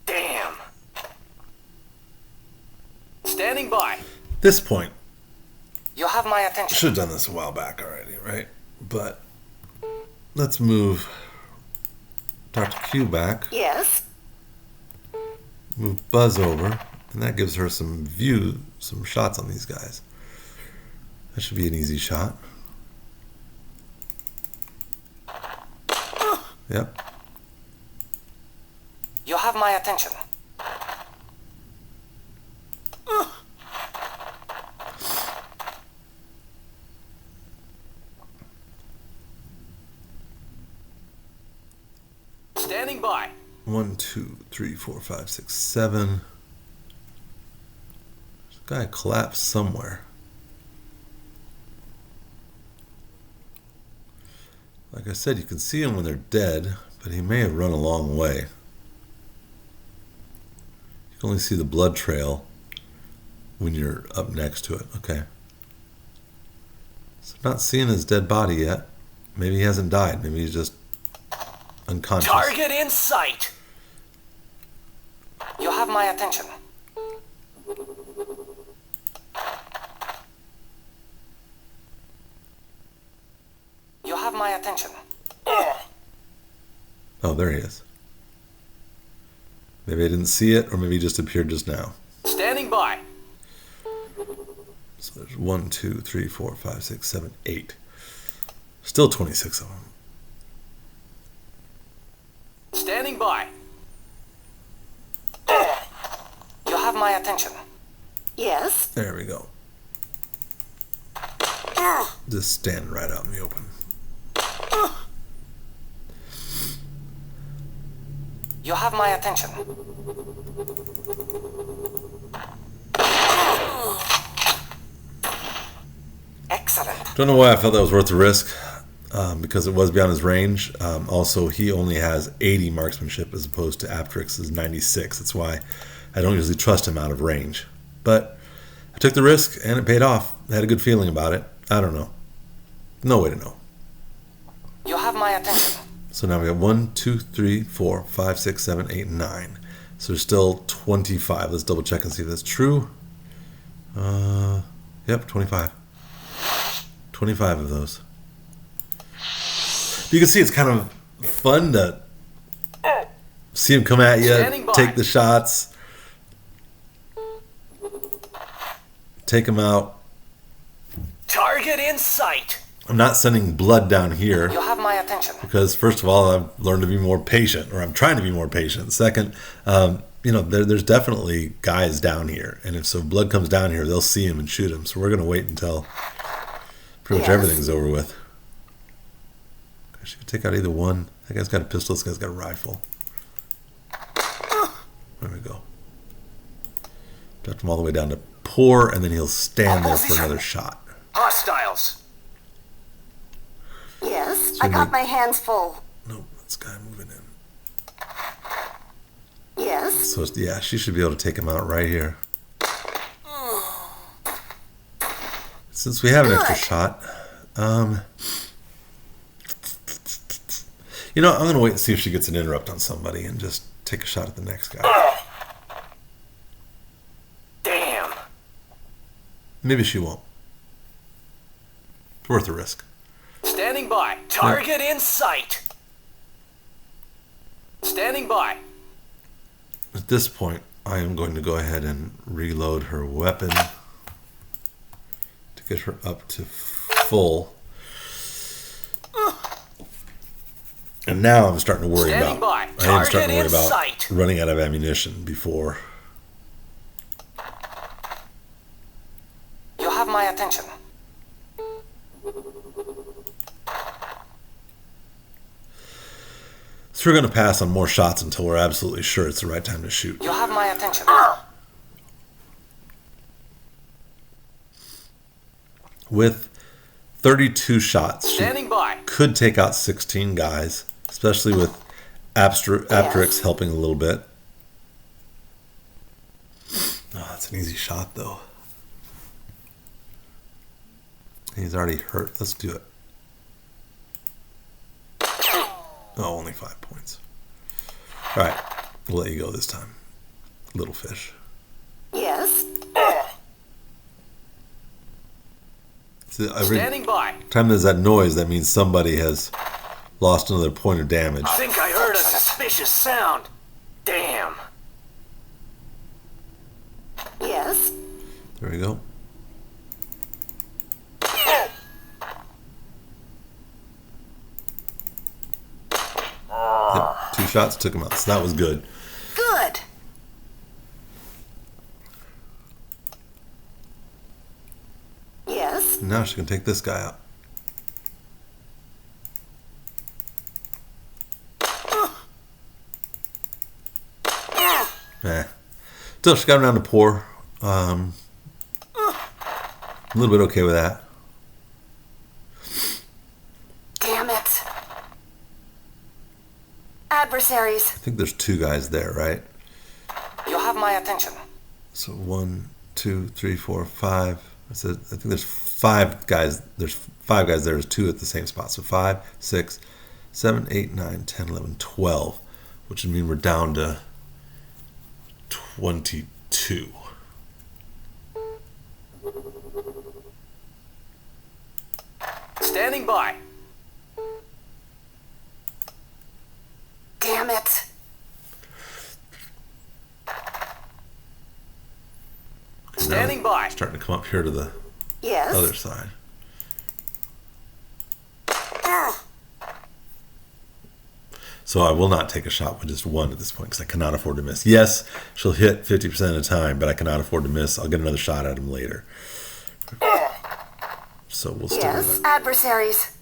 Speaker 4: Damn. Standing by.
Speaker 1: This point,
Speaker 2: You have my attention.
Speaker 1: should have done this a while back already, right? But let's move Dr. Q back,
Speaker 3: Yes.
Speaker 1: move Buzz over, and that gives her some shots on these guys. That should be an easy shot. Yep.
Speaker 2: You have my attention.
Speaker 4: Standing by.
Speaker 1: 1, 2, 3, 4, 5, 6, 7. This guy collapsed somewhere. Like I said, you can see them when they're dead, but he may have run a long way. You can only see the blood trail when you're up next to it. Okay. So not seeing his dead body yet. Maybe he hasn't died. Maybe he's just unconscious.
Speaker 4: Target in sight.
Speaker 2: You have my attention. You have my attention.
Speaker 1: Oh, there he is. Maybe I didn't see it, or maybe he just appeared just now.
Speaker 4: Standing by.
Speaker 1: So there's 1, 2, 3, 4, 5, 6, 7, 8. Still 26 of them.
Speaker 4: Standing by.
Speaker 2: You have my attention.
Speaker 3: Yes.
Speaker 1: There we go. Just stand right out in the open.
Speaker 2: You have my attention. Excellent.
Speaker 1: Don't know why I felt that was worth the risk, because it was beyond his range. Also, he only has 80 marksmanship as opposed to Aptrix's 96. That's why I don't usually trust him out of range. But I took the risk, and it paid off. I had a good feeling about it. I don't know. No way to know.
Speaker 2: You have my attention.
Speaker 1: So now we got 1, 2, 3, 4, 5, 6, 7, 8, 9. So there's still 25. Let's double check and see if that's true. Yep, 25. 25 of those. You can see it's kind of fun to see him come at
Speaker 4: Standing
Speaker 1: you,
Speaker 4: by.
Speaker 1: take the shots, take him out.
Speaker 4: Target in sight.
Speaker 1: I'm not sending blood down here.
Speaker 2: You have my attention.
Speaker 1: Because first of all, I've learned to be more patient, or I'm trying to be more patient. Second, there's definitely guys down here, and if so, blood comes down here, they'll see him and shoot him. So we're gonna wait until pretty much
Speaker 3: Yes.
Speaker 1: everything's over with. I should take out either one. That guy's got a pistol. This guy's got a rifle. There we go. Dropped him all the way down to poor, and then he'll stand there for another shot.
Speaker 4: Hostiles.
Speaker 3: Yes.
Speaker 1: So
Speaker 3: I got
Speaker 1: we-
Speaker 3: my hands full.
Speaker 1: Nope, this guy moving in.
Speaker 3: Yes.
Speaker 1: So yeah, she should be able to take him out right here. Since we have an extra shot, I'm gonna wait and see if she gets an interrupt on somebody and just take a shot at the next guy.
Speaker 4: Damn.
Speaker 1: Maybe she won't. It's worth the risk.
Speaker 4: Standing by. Target in sight. Standing by.
Speaker 1: At this point, I am going to go ahead and reload her weapon to get her up to full. And now I'm starting to worry
Speaker 4: Standing
Speaker 1: about.
Speaker 4: by.
Speaker 1: I am
Speaker 4: Target
Speaker 1: starting to worry
Speaker 4: in
Speaker 1: about
Speaker 4: sight.
Speaker 1: running out of ammunition before.
Speaker 2: You have my attention.
Speaker 1: So we're going to pass on more shots until we're absolutely sure it's the right time to shoot.
Speaker 2: You have my attention.
Speaker 1: With 32 shots, she
Speaker 4: Standing by.
Speaker 1: could take out 16 guys, especially with Asterix helping a little bit. Oh, that's an easy shot, though. He's already hurt. Let's do it. Oh, only 5 points. All right, we'll let you go this time, little fish.
Speaker 3: Yes.
Speaker 1: So every
Speaker 4: Standing by.
Speaker 1: time there's that noise, that means somebody has lost another point of damage.
Speaker 4: I think I heard a suspicious sound. Damn.
Speaker 3: Yes.
Speaker 1: There we go. Yep, 2 shots took him out, so that was good.
Speaker 3: Good. Yes.
Speaker 1: Now she can take this guy out. Still, she got around to pour. A little bit okay with that.
Speaker 3: Damn it. Adversaries.
Speaker 1: I think there's 2 guys there, right?
Speaker 2: You have my attention.
Speaker 1: So 1, 2, 3, 4, 5. I think there's 5 guys. There's 5 guys there. There's 2 at the same spot. So 5, 6, 7, 8, 9, 10, 11, 12. Which would mean we're down to 22.
Speaker 4: Standing by.
Speaker 3: Damn it.
Speaker 4: Standing by.
Speaker 1: Starting to come up here to the
Speaker 3: Yes.
Speaker 1: other side. So I will not take a shot with just 1 at this point because I cannot afford to miss. Yes, she'll hit 50% of the time, but I cannot afford to miss. I'll get another shot at him later. So we'll stick with
Speaker 3: Yes.
Speaker 1: it.
Speaker 3: Adversaries.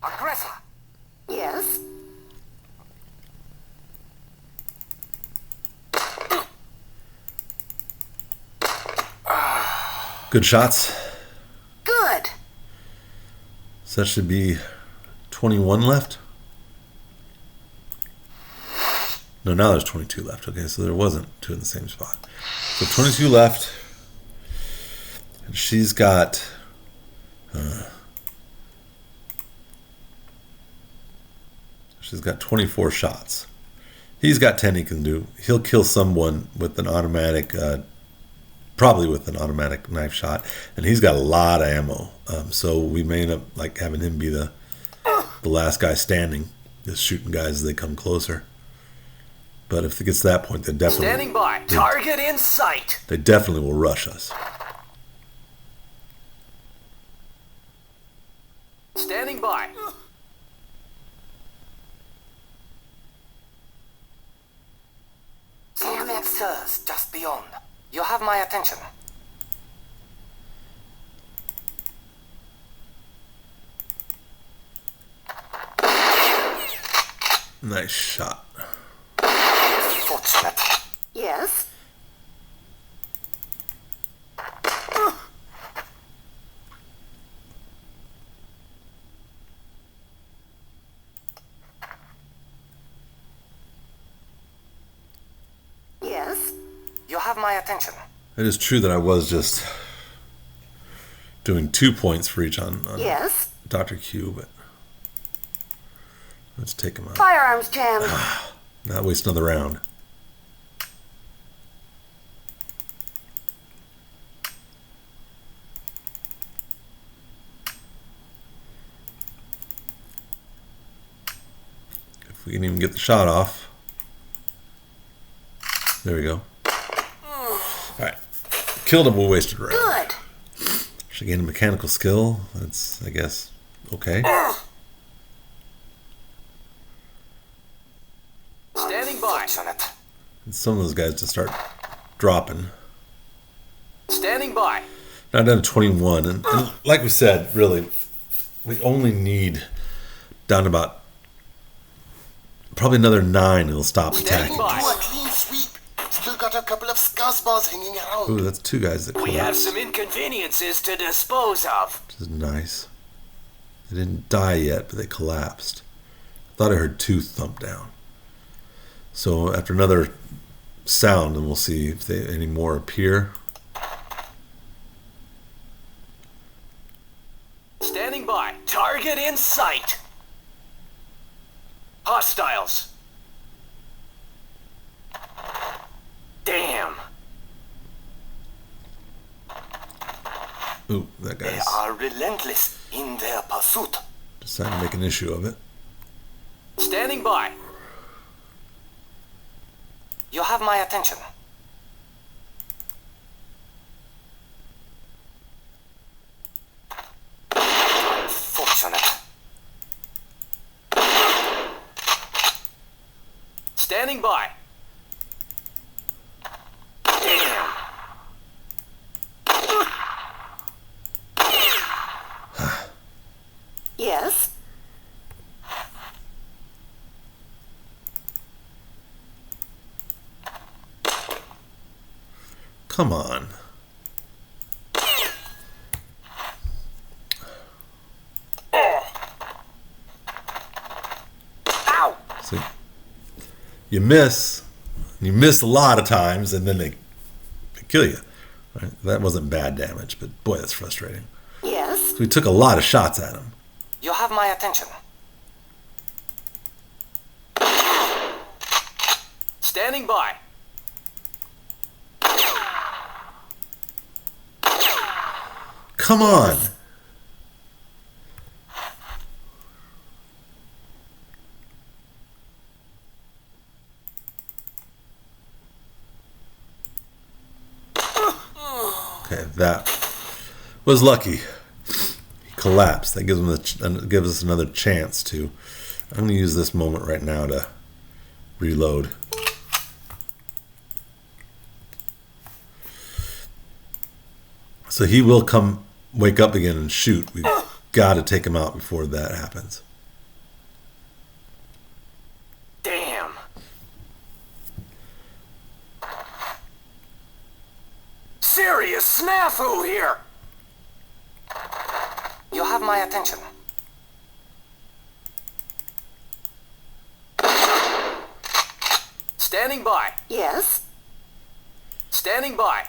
Speaker 2: Aggressor.
Speaker 3: Yes.
Speaker 1: Good shots.
Speaker 3: Good.
Speaker 1: So that should be 21 left. No, now there's 22 left. Okay, so there wasn't 2 in the same spot. So 22 left. And she's got... she's got 24 shots. He's got 10 he can do. He'll kill someone with an automatic... probably with an automatic knife shot. And he's got a lot of ammo. So we may end up like having him be the last guy standing. Just shooting guys as they come closer. But if it gets to that point, they definitely...
Speaker 4: Standing by. Target in sight.
Speaker 1: They definitely will rush us.
Speaker 4: Standing by.
Speaker 3: Damn it.
Speaker 2: Sirs, just beyond. You have my attention.
Speaker 1: Nice shot.
Speaker 2: Fortunate.
Speaker 3: Yes. Yes.
Speaker 2: You have my attention.
Speaker 1: It is true that I was just doing 2 points for each on
Speaker 3: Yes.
Speaker 1: Dr. Q, but let's take him out.
Speaker 3: Firearms jammed.
Speaker 1: Not waste another round. If we can even get the shot off. There we go. Alright. Killed him, we wasted a round.
Speaker 3: Good.
Speaker 1: She gained a mechanical skill. That's, I guess, okay.
Speaker 4: Standing by.
Speaker 2: Fortunate.
Speaker 1: And some of those guys just start dropping.
Speaker 4: Standing by.
Speaker 1: Now down to 21. And like we said, really, we only need down to about probably another 9 and it'll stop attacking.
Speaker 4: By.
Speaker 2: Do a clean sweep. Still got a couple of scuzzballs hanging around.
Speaker 1: Ooh, that's 2 guys that collapsed.
Speaker 4: We have some inconveniences to dispose of.
Speaker 1: Which is nice. They didn't die yet, but they collapsed. I thought I heard 2 thump down. So after another sound, and we'll see if any more appear.
Speaker 4: Standing by. Target in sight. Hostiles. Damn.
Speaker 1: Ooh, that
Speaker 2: They
Speaker 1: guy's
Speaker 2: are relentless in their pursuit.
Speaker 1: decided to make an issue of it.
Speaker 4: Standing by.
Speaker 2: You have my attention. Unfortunate.
Speaker 4: Standing by. Damn.
Speaker 3: Yes?
Speaker 1: Come on.
Speaker 4: Ow.
Speaker 1: See? You miss. You miss a lot of times, and then they kill you. Right? That wasn't bad damage, but boy, that's frustrating.
Speaker 3: Yes?
Speaker 1: So we took a lot of shots at him.
Speaker 2: You have my attention.
Speaker 4: Standing by.
Speaker 1: Come on. Okay, that was lucky. He collapsed. That gives him gives us another chance to. I'm going to use this moment right now to reload. So he will wake up again and shoot. We've got to take him out before that happens.
Speaker 4: Damn. Serious snafu here.
Speaker 2: You have my attention.
Speaker 4: Standing by.
Speaker 3: Yes?
Speaker 4: Standing by.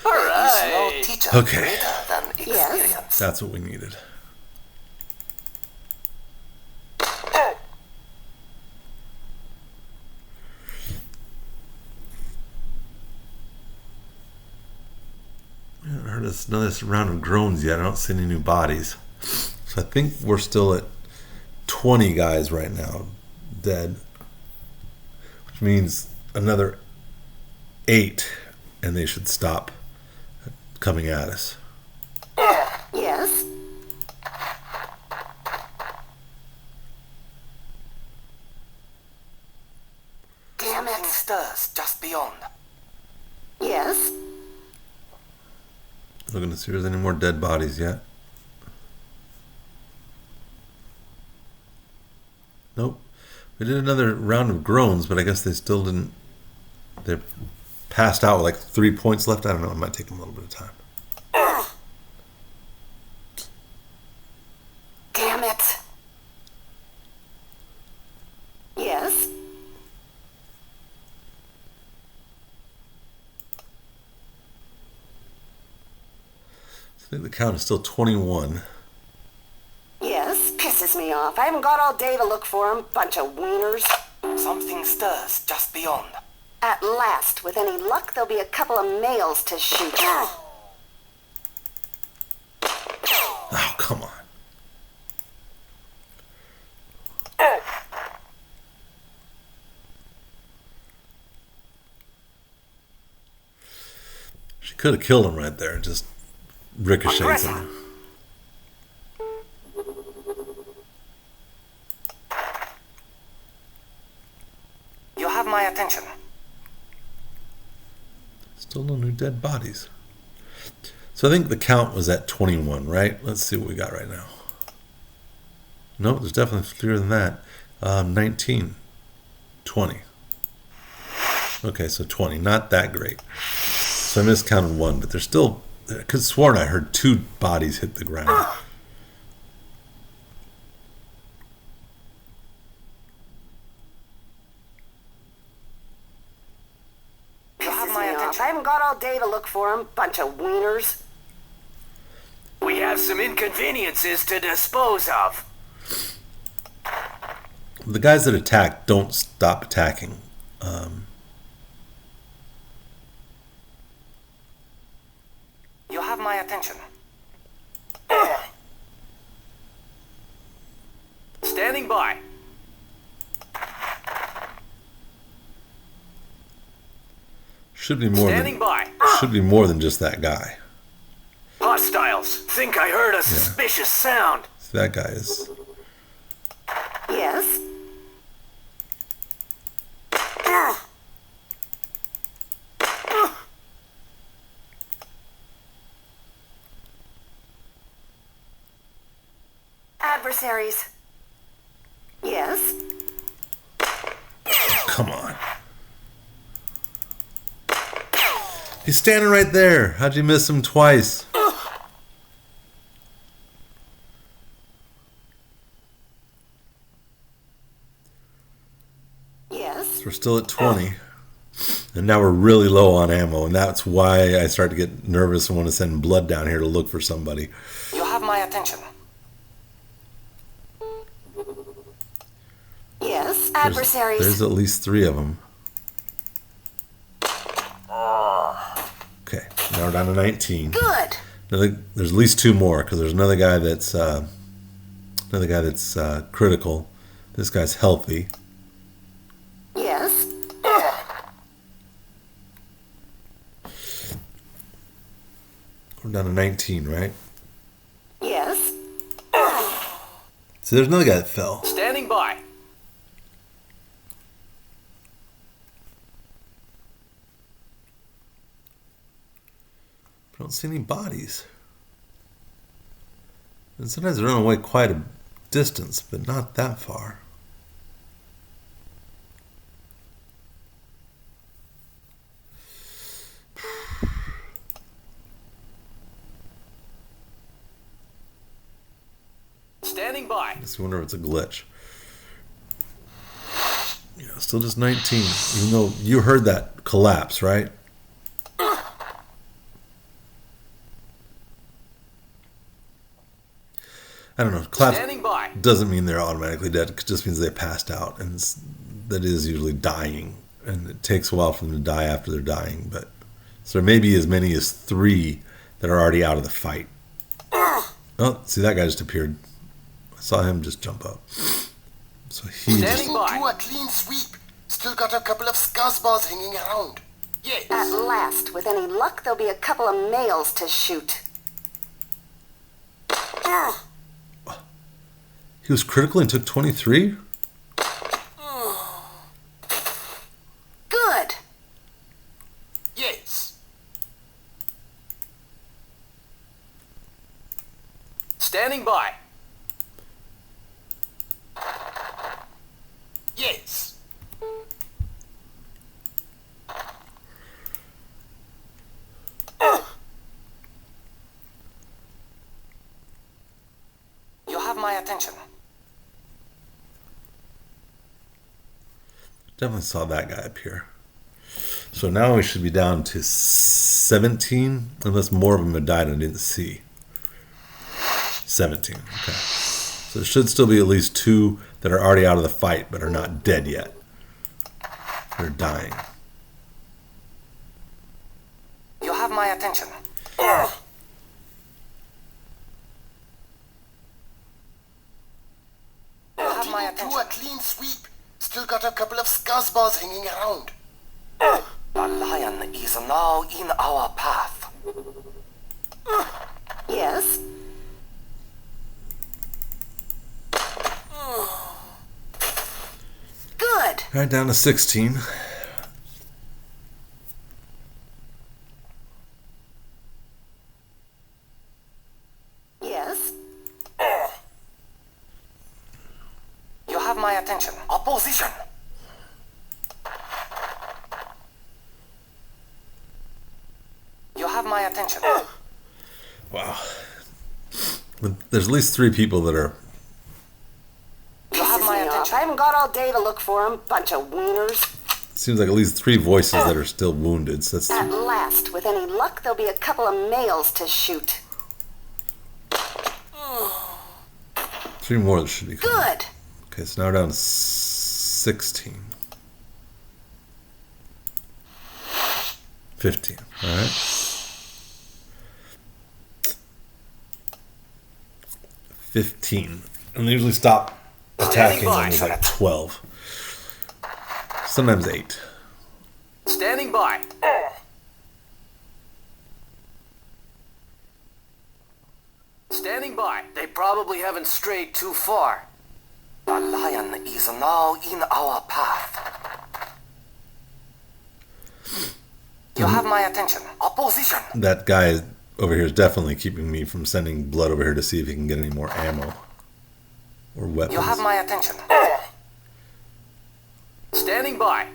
Speaker 4: All
Speaker 2: There is no
Speaker 4: right.
Speaker 2: teacher
Speaker 1: Okay.
Speaker 2: greater than experience.
Speaker 1: That's what we needed. I haven't heard another round of groans yet. I don't see any new bodies. So I think we're still at 20 guys right now dead. Which means another 8 and they should stop coming at us.
Speaker 3: Yes?
Speaker 2: Damn it. Something stirs just beyond.
Speaker 3: Yes?
Speaker 1: Looking to see if there's any more dead bodies yet. Nope. We did another round of groans, but I guess they still didn't. They're passed out with like 3 points left. I don't know. It might take them a little bit of time.
Speaker 3: Damn it. Yes?
Speaker 1: I think the count is still 21.
Speaker 3: Yes? Pisses me off. I haven't got all day to look for them. Bunch of wieners.
Speaker 2: Something stirs just beyond.
Speaker 3: At last, with any luck, there'll be a couple of males to shoot.
Speaker 1: Oh, come on. She could have killed him right there and just ricochets him.
Speaker 2: You have my attention.
Speaker 1: Still no new dead bodies. So I think the count was at 21, right? Let's see what we got right now. No, there's definitely fewer than that. 19. 20. Okay, so 20. Not that great. So I miscounted one, but there's still... I could have sworn I heard 2 bodies hit the ground.
Speaker 3: I haven't got all day to look for them. Bunch of wieners.
Speaker 4: We have some inconveniences to dispose of.
Speaker 1: The guys that attack don't stop attacking.
Speaker 2: You have my attention.
Speaker 4: Standing by.
Speaker 1: Should be more
Speaker 4: Standing by.
Speaker 1: Should be more than just that guy.
Speaker 4: Hostiles. Think I heard a suspicious sound.
Speaker 1: See, that guy is...
Speaker 3: Yes. Adversaries. Yes.
Speaker 1: Come on. He's standing right there. How'd you miss him twice?
Speaker 3: Yes.
Speaker 1: We're still at 20. And now we're really low on ammo. And that's why I start to get nervous and want to send blood down here to look for somebody.
Speaker 2: You have my attention.
Speaker 3: Yes. Adversaries.
Speaker 1: There's at least 3 of them. Okay, now we're down to 19.
Speaker 3: Good.
Speaker 1: There's at least 2 more because there's another guy that's critical. This guy's healthy.
Speaker 3: Yes.
Speaker 1: We're down to 19, right?
Speaker 3: Yes.
Speaker 1: So there's another guy that fell.
Speaker 4: Standing by.
Speaker 1: I don't see any bodies. And sometimes they run away quite a distance, but not that far.
Speaker 4: Standing by.
Speaker 1: I just wonder if it's a glitch. Yeah, still just 19. Even though you heard that collapse, right? I don't know. Collapse doesn't mean they're automatically dead. It just means they passed out, and that is usually dying. And it takes a while for them to die after they're dying. But so there may be as many as 3 that are already out of the fight. Oh, see, that guy just appeared. I saw him just jump up. So he just...
Speaker 5: Do a clean sweep. Still got a couple of scuzzballs hanging around. Yes.
Speaker 3: At last, with any luck, there'll be a couple of males to shoot.
Speaker 1: He was critical and took 23?
Speaker 3: Good.
Speaker 5: Yes.
Speaker 4: Standing by.
Speaker 5: Yes.
Speaker 2: You have my attention.
Speaker 1: Definitely saw that guy appear. So now we should be down to 17, unless more of them have died and I didn't see. 17, okay. So there should still be at least 2 that are already out of the fight, but are not dead yet. They're dying.
Speaker 2: You have my attention. You have my
Speaker 5: Do
Speaker 2: attention.
Speaker 5: a clean sweep. Still got a couple of scuzzballs hanging around.
Speaker 2: The lion is now in our path.
Speaker 3: Yes. Good.
Speaker 1: All right, down to 16.
Speaker 2: my attention. Opposition! You have my attention.
Speaker 1: Wow. There's at least 3 people that are...
Speaker 2: You have
Speaker 3: Pisses
Speaker 2: my
Speaker 3: me off.
Speaker 2: attention.
Speaker 3: I haven't got all day to look for them. Bunch of wieners.
Speaker 1: Seems like at least 3 voices that are still wounded. So that's
Speaker 3: At last, with any luck, there'll be a couple of males to shoot.
Speaker 1: 3 more that should be coming.
Speaker 3: Good.
Speaker 1: Okay, so now we're down to 16. 15. Alright. 15. And they usually stop attacking when there's like 12. Sometimes 8.
Speaker 4: Standing by. Standing by. They probably haven't strayed too far.
Speaker 2: The lion is now in our path. You have my attention. Opposition!
Speaker 1: That guy over here is definitely keeping me from sending blood over here to see if he can get any more ammo. Or weapons.
Speaker 2: You have my attention.
Speaker 4: Standing by.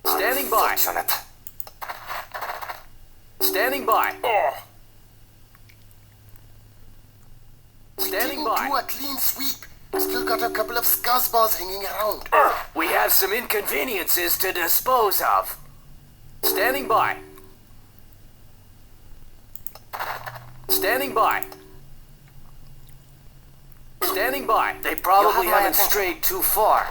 Speaker 4: Standing by.
Speaker 2: Unfortunate.
Speaker 4: Standing by. Standing
Speaker 5: Didn't
Speaker 4: by.
Speaker 5: do a clean sweep. Still got a couple of scuzzballs hanging around.
Speaker 4: We have some inconveniences to dispose of. Standing by. Standing by. Standing by. They probably
Speaker 2: You have my
Speaker 4: haven't
Speaker 2: attention.
Speaker 4: strayed too far.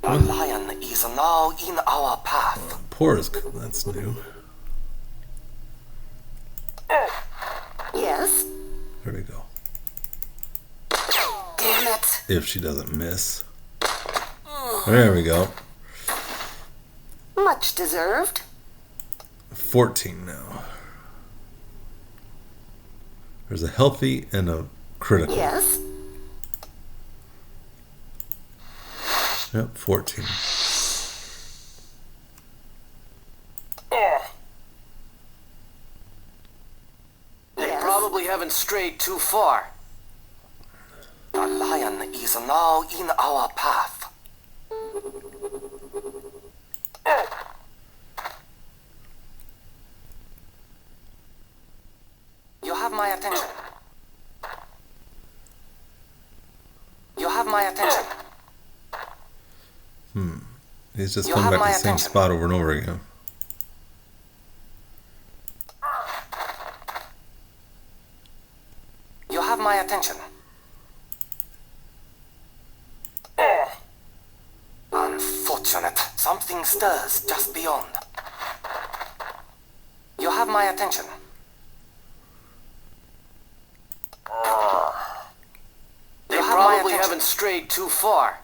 Speaker 2: The lion is now in our path.
Speaker 1: Poor is... That's new.
Speaker 3: Yes.
Speaker 1: There we go.
Speaker 3: Damn it.
Speaker 1: If she doesn't miss. There we go.
Speaker 3: Much deserved.
Speaker 1: 14 now. There's a healthy and a critical.
Speaker 3: Yes.
Speaker 1: Yep, 14.
Speaker 4: They
Speaker 3: Yes.
Speaker 4: probably haven't strayed too far.
Speaker 2: The lion is now in our path. You have my attention. You have my attention.
Speaker 1: He's just
Speaker 2: You
Speaker 1: coming
Speaker 2: have
Speaker 1: back to
Speaker 2: my
Speaker 1: the same
Speaker 2: attention.
Speaker 1: spot over and over again.
Speaker 2: You have my attention. Unfortunate. Something stirs just beyond. You have my attention.
Speaker 4: They
Speaker 2: You have my
Speaker 4: probably
Speaker 2: attention.
Speaker 4: haven't strayed too far.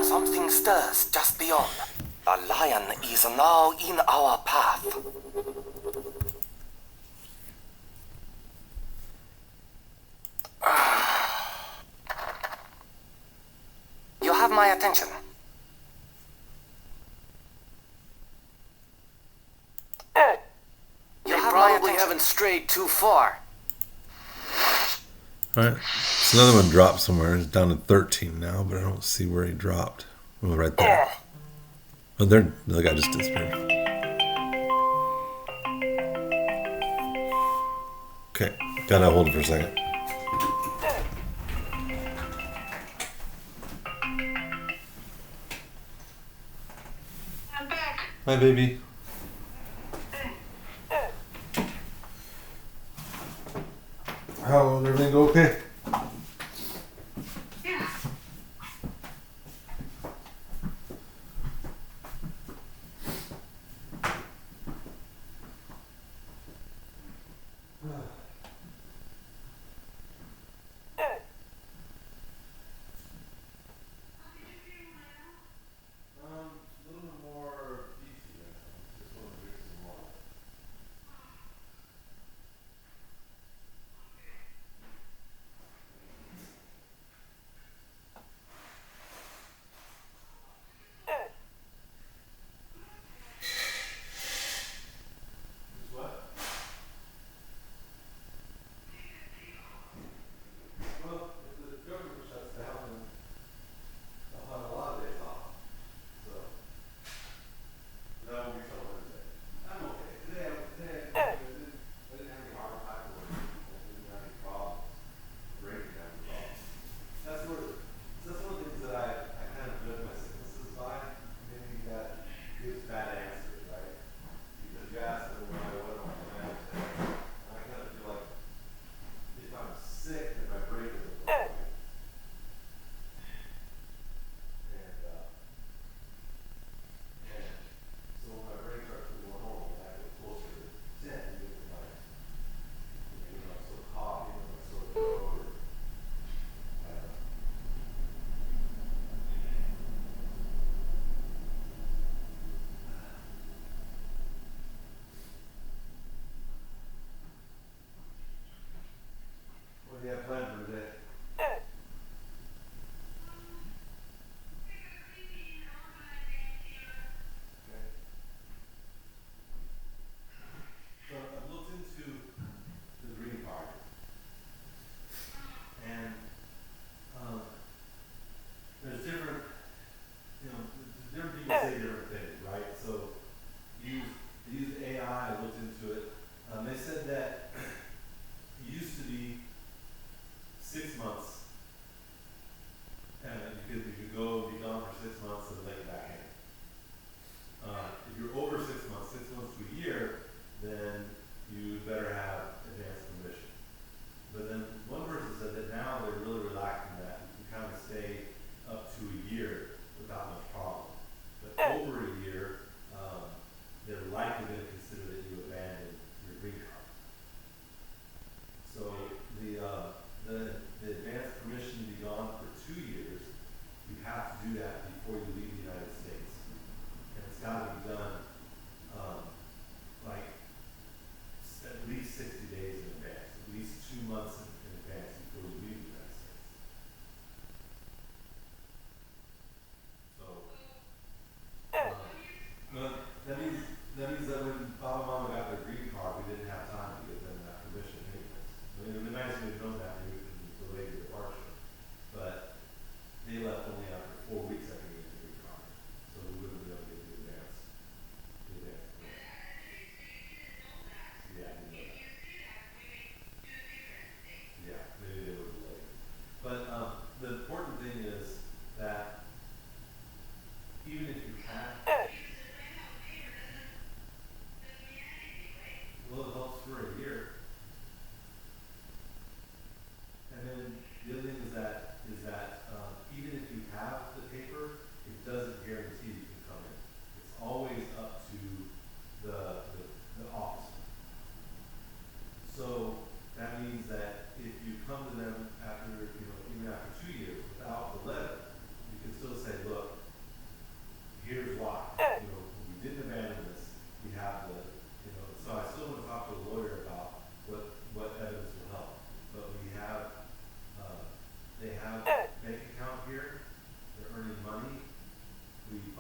Speaker 2: Something stirs just beyond. The lion is now in our path. You have my attention. You
Speaker 4: They
Speaker 2: have my
Speaker 4: probably
Speaker 2: attention.
Speaker 4: haven't strayed too far.
Speaker 1: Alright. So another one dropped somewhere. It's down to 13 now, but I don't see where he dropped. Oh, right there. Oh, there. The guy just disappeared. Okay. Gotta hold it for a second.
Speaker 6: I'm back.
Speaker 1: Hi, baby. How did everything go okay?
Speaker 6: Yeah.
Speaker 1: A little more beefy, I think.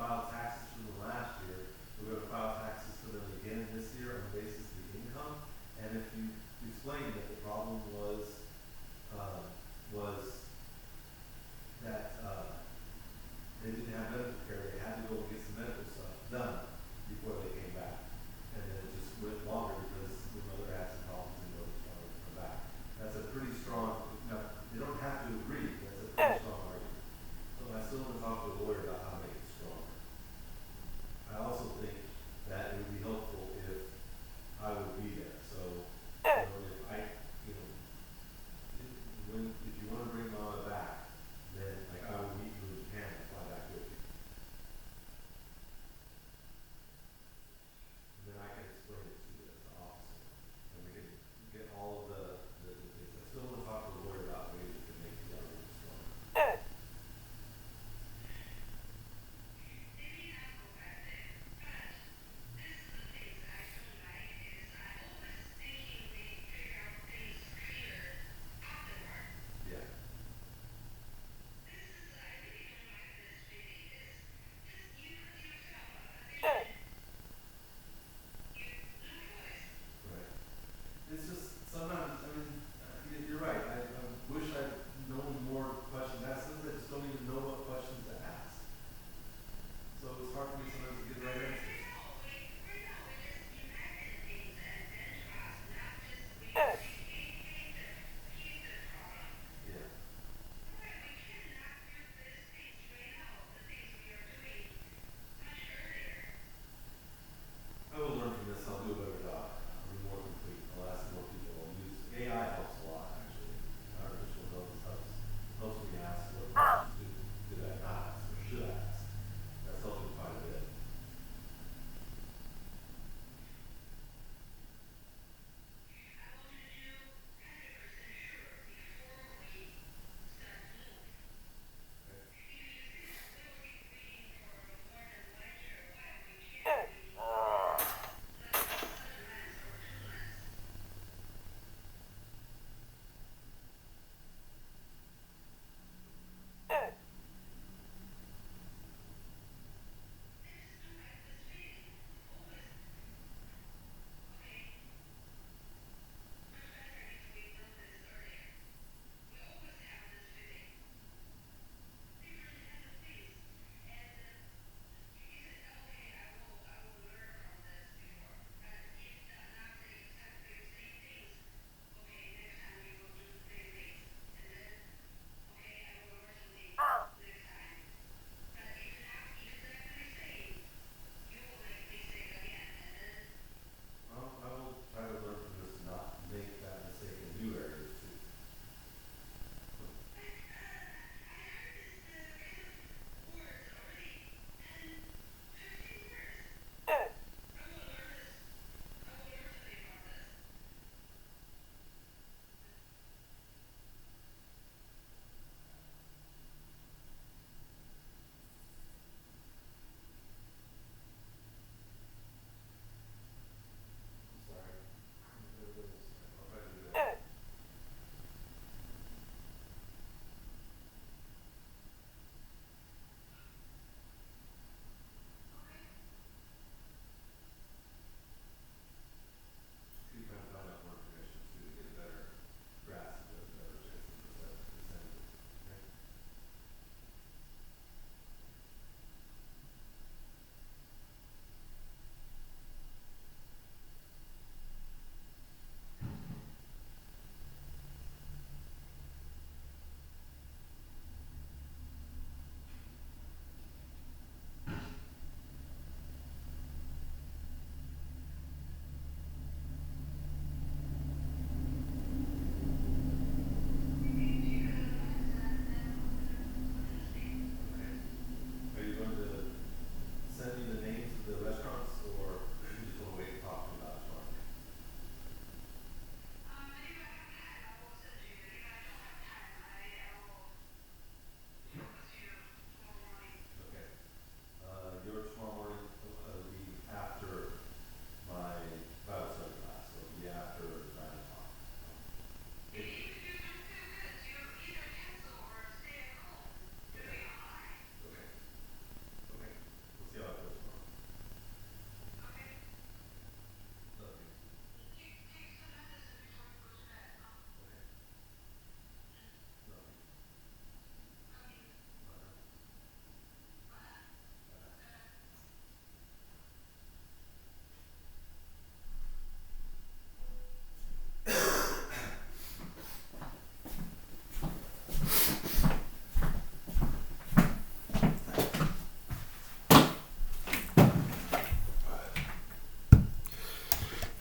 Speaker 1: file taxes for them last year. We're going to file taxes for them again this year on the basis of the income. And if you explain that the problem was that they didn't have medical care, they had to go and get some medical stuff done before they came back. And then it just went longer because the mother had some problems and the mother started to come back. That's a pretty strong, now, they don't have to agree, that's a pretty strong argument. So I still want to talk to the lawyer about how to make it stronger.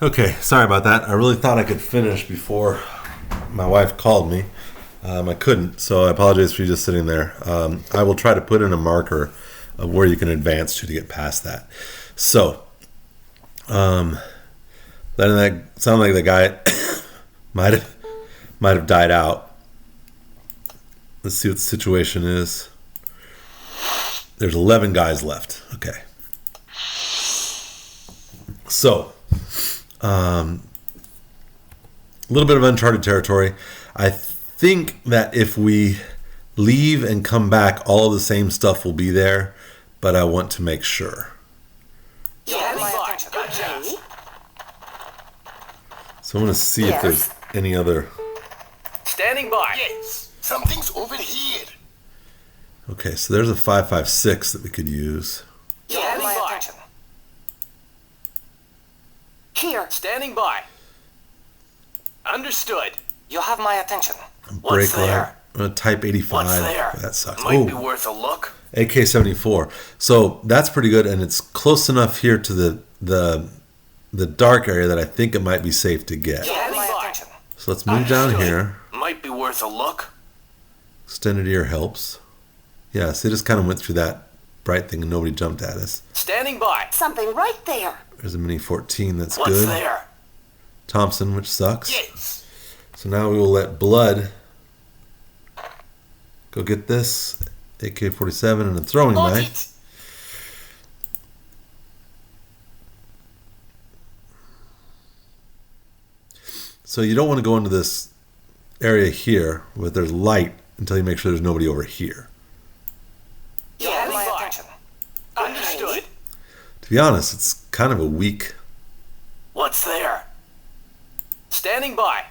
Speaker 1: Okay, sorry about that. I really thought I could finish before my wife called me. I couldn't, so I apologize for you just sitting there. I will try to put in a marker of where you can advance to get past that. So, then that sounded like the guy might have died out. Let's see what the situation is. There's 11 guys left. Okay. So, a little bit of uncharted territory. I think that if we leave and come back, all of the same stuff will be there, but I want to make sure.
Speaker 3: Yes.
Speaker 1: So I'm going to see if there's any other...
Speaker 4: Standing by.
Speaker 5: Yes, something's over here.
Speaker 1: Okay, so there's a 5.56 that we could use.
Speaker 4: Standing by.
Speaker 3: Here.
Speaker 4: Standing by. Understood.
Speaker 2: You have my attention.
Speaker 1: Brake light.
Speaker 4: there?
Speaker 1: I'm going to type 85.
Speaker 4: What's there?
Speaker 1: That sucks.
Speaker 4: Might be
Speaker 1: Oh,
Speaker 4: worth a look.
Speaker 1: AK-74. So that's pretty good, and it's close enough here to the dark area that I think it might be safe to get.
Speaker 4: Standing by.
Speaker 2: Attention.
Speaker 1: So let's move down
Speaker 4: Understood.
Speaker 1: here.
Speaker 4: Might be worth a look.
Speaker 1: Extended ear helps. Yeah, so it just kind of went through that bright thing and nobody jumped at us.
Speaker 4: Standing by.
Speaker 3: Something right there.
Speaker 1: There's a Mini 14 that's
Speaker 4: What's
Speaker 1: good.
Speaker 4: there?
Speaker 1: Thompson, which sucks.
Speaker 4: Yes.
Speaker 1: So now we will let Blood go get this AK-47 and a throwing
Speaker 4: Got
Speaker 1: knife.
Speaker 4: it.
Speaker 1: So you don't want to go into this area here where there's light until you make sure there's nobody over here.
Speaker 2: You have my
Speaker 4: Standing by.
Speaker 2: attention.
Speaker 4: Understood.
Speaker 1: To be honest, it's kind of a weak,
Speaker 4: What's there? Standing by.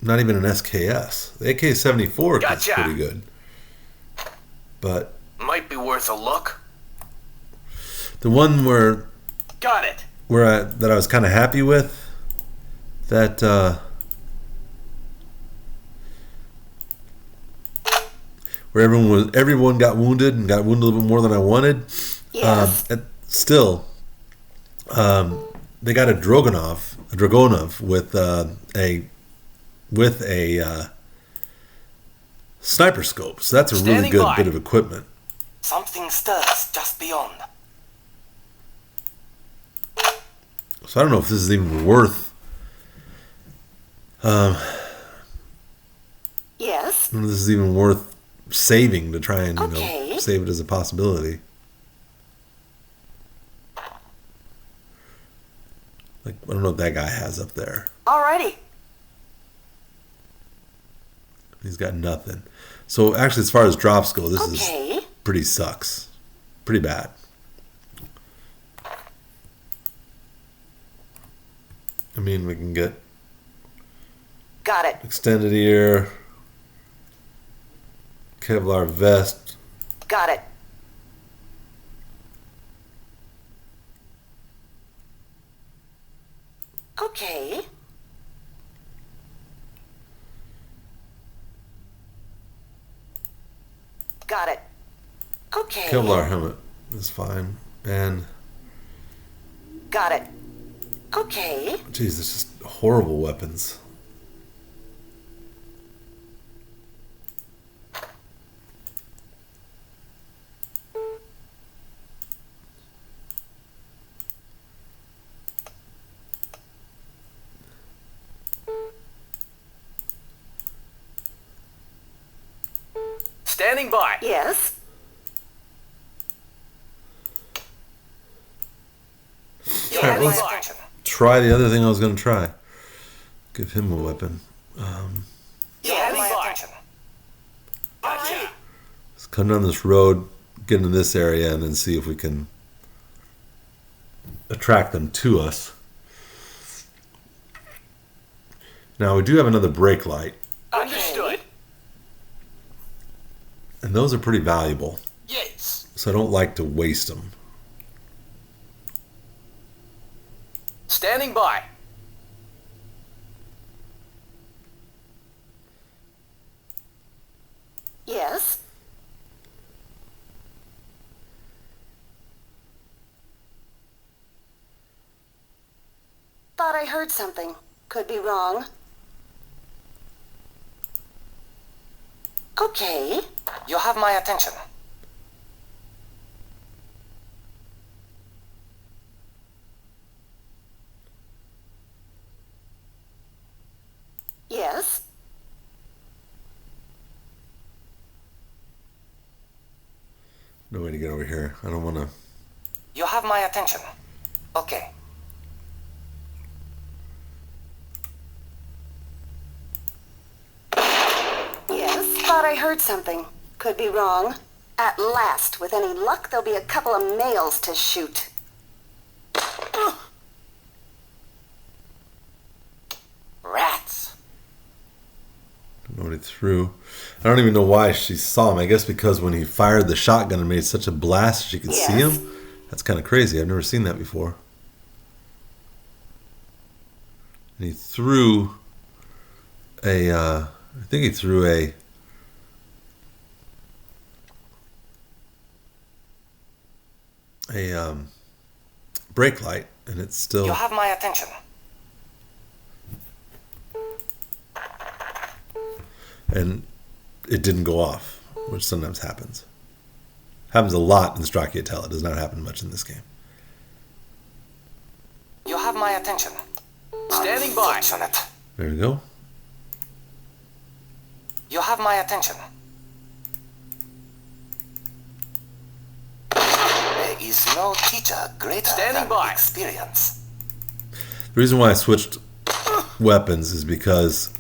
Speaker 1: not even an SKS. The AK-74 is
Speaker 4: Gotcha.
Speaker 1: pretty good. But
Speaker 4: Might be worth a look.
Speaker 1: the one
Speaker 4: Got it.
Speaker 1: that I was kind of happy with, that where everyone got wounded and got wounded a little bit more than I wanted.
Speaker 3: Yes.
Speaker 1: Still, they got a Dragonov with a sniper scope. So that's a really
Speaker 4: Standing
Speaker 1: good
Speaker 4: by.
Speaker 1: bit of equipment.
Speaker 2: Something stirs just beyond.
Speaker 1: So I don't know if this is even worth.
Speaker 3: Yes.
Speaker 1: This is even worth saving to try and
Speaker 3: Okay.
Speaker 1: save it as a possibility. Like, I don't know what that guy has up there.
Speaker 3: Alrighty.
Speaker 1: He's got nothing. So actually, as far as drops go, this
Speaker 3: Okay.
Speaker 1: is pretty sucks. Pretty bad. I mean, we can get
Speaker 3: Got it.
Speaker 1: extended ear, Kevlar vest.
Speaker 3: Got it. Okay. Got it. Okay.
Speaker 1: Kevlar helmet is fine. And,
Speaker 3: Got it. Okay.
Speaker 1: geez, it's just horrible weapons.
Speaker 4: Standing by.
Speaker 3: Yes.
Speaker 2: You
Speaker 1: Alright,
Speaker 2: have my
Speaker 1: let's
Speaker 2: attention.
Speaker 1: try the other thing I was going to try. Give him a weapon.
Speaker 2: You
Speaker 4: Standing
Speaker 2: have my
Speaker 4: by.
Speaker 2: attention.
Speaker 4: Gotcha.
Speaker 1: Let's come down this road, get into this area, and then see if we can attract them to us. Now, we do have another brake light,
Speaker 4: Understood.
Speaker 1: and those are pretty valuable,
Speaker 5: Yes.
Speaker 1: so I don't like to waste them.
Speaker 4: Standing by.
Speaker 3: Yes. I heard something. Could be wrong. Okay.
Speaker 2: You have my attention.
Speaker 3: Yes.
Speaker 1: No way to get over here. I don't want to.
Speaker 2: You have my attention. Okay.
Speaker 3: Yes, thought I heard something. Could be wrong. At last, with any luck, there'll be a couple of males to shoot.
Speaker 2: Rats.
Speaker 1: Don't know what he threw. I don't even know why she saw him. I guess because when he fired the shotgun and made such a blast, she could see
Speaker 3: Yes.
Speaker 1: him. That's kind of crazy. I've never seen that before. And he threw a. I think he threw a. Brake light, and it's still.
Speaker 2: You have my attention.
Speaker 1: And it didn't go off, which sometimes happens. Happens a lot in Stracciatella. It does not happen much in this game.
Speaker 2: You have my attention.
Speaker 4: Standing by.
Speaker 2: Unfortunate.
Speaker 1: There we go.
Speaker 2: You have my attention. There is no teacher greater
Speaker 4: Standing
Speaker 2: than
Speaker 4: by.
Speaker 2: experience.
Speaker 1: The reason why I switched weapons is because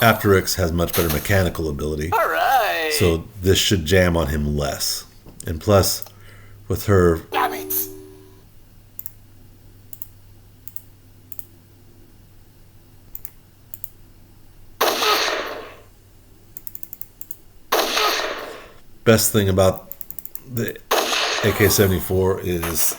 Speaker 1: Apteryx has much better mechanical ability.
Speaker 4: All right.
Speaker 1: So this should jam on him less. And plus, with her
Speaker 5: Damn it!
Speaker 1: best thing about the AK-74 is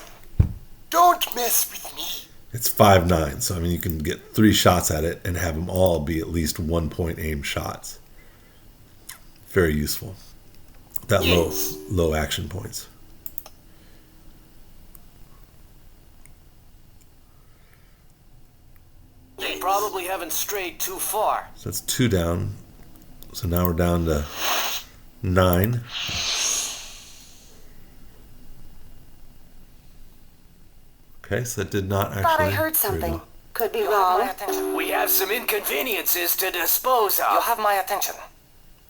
Speaker 5: Don't mess with me!
Speaker 1: it's 5.9. So I mean you can get 3 shots at it and have them all be at least 1-point aim shots. Very useful. That
Speaker 5: Yes.
Speaker 1: low action points.
Speaker 4: You probably haven't strayed too far.
Speaker 1: So that's 2 down. So now we're down to 9. Okay, so that did not actually.
Speaker 3: Thought I heard
Speaker 1: there we
Speaker 3: something.
Speaker 1: go.
Speaker 3: Could be
Speaker 2: You have my
Speaker 3: wrong.
Speaker 2: attention.
Speaker 4: We have some inconveniences to dispose
Speaker 2: You
Speaker 4: of.
Speaker 2: have my attention.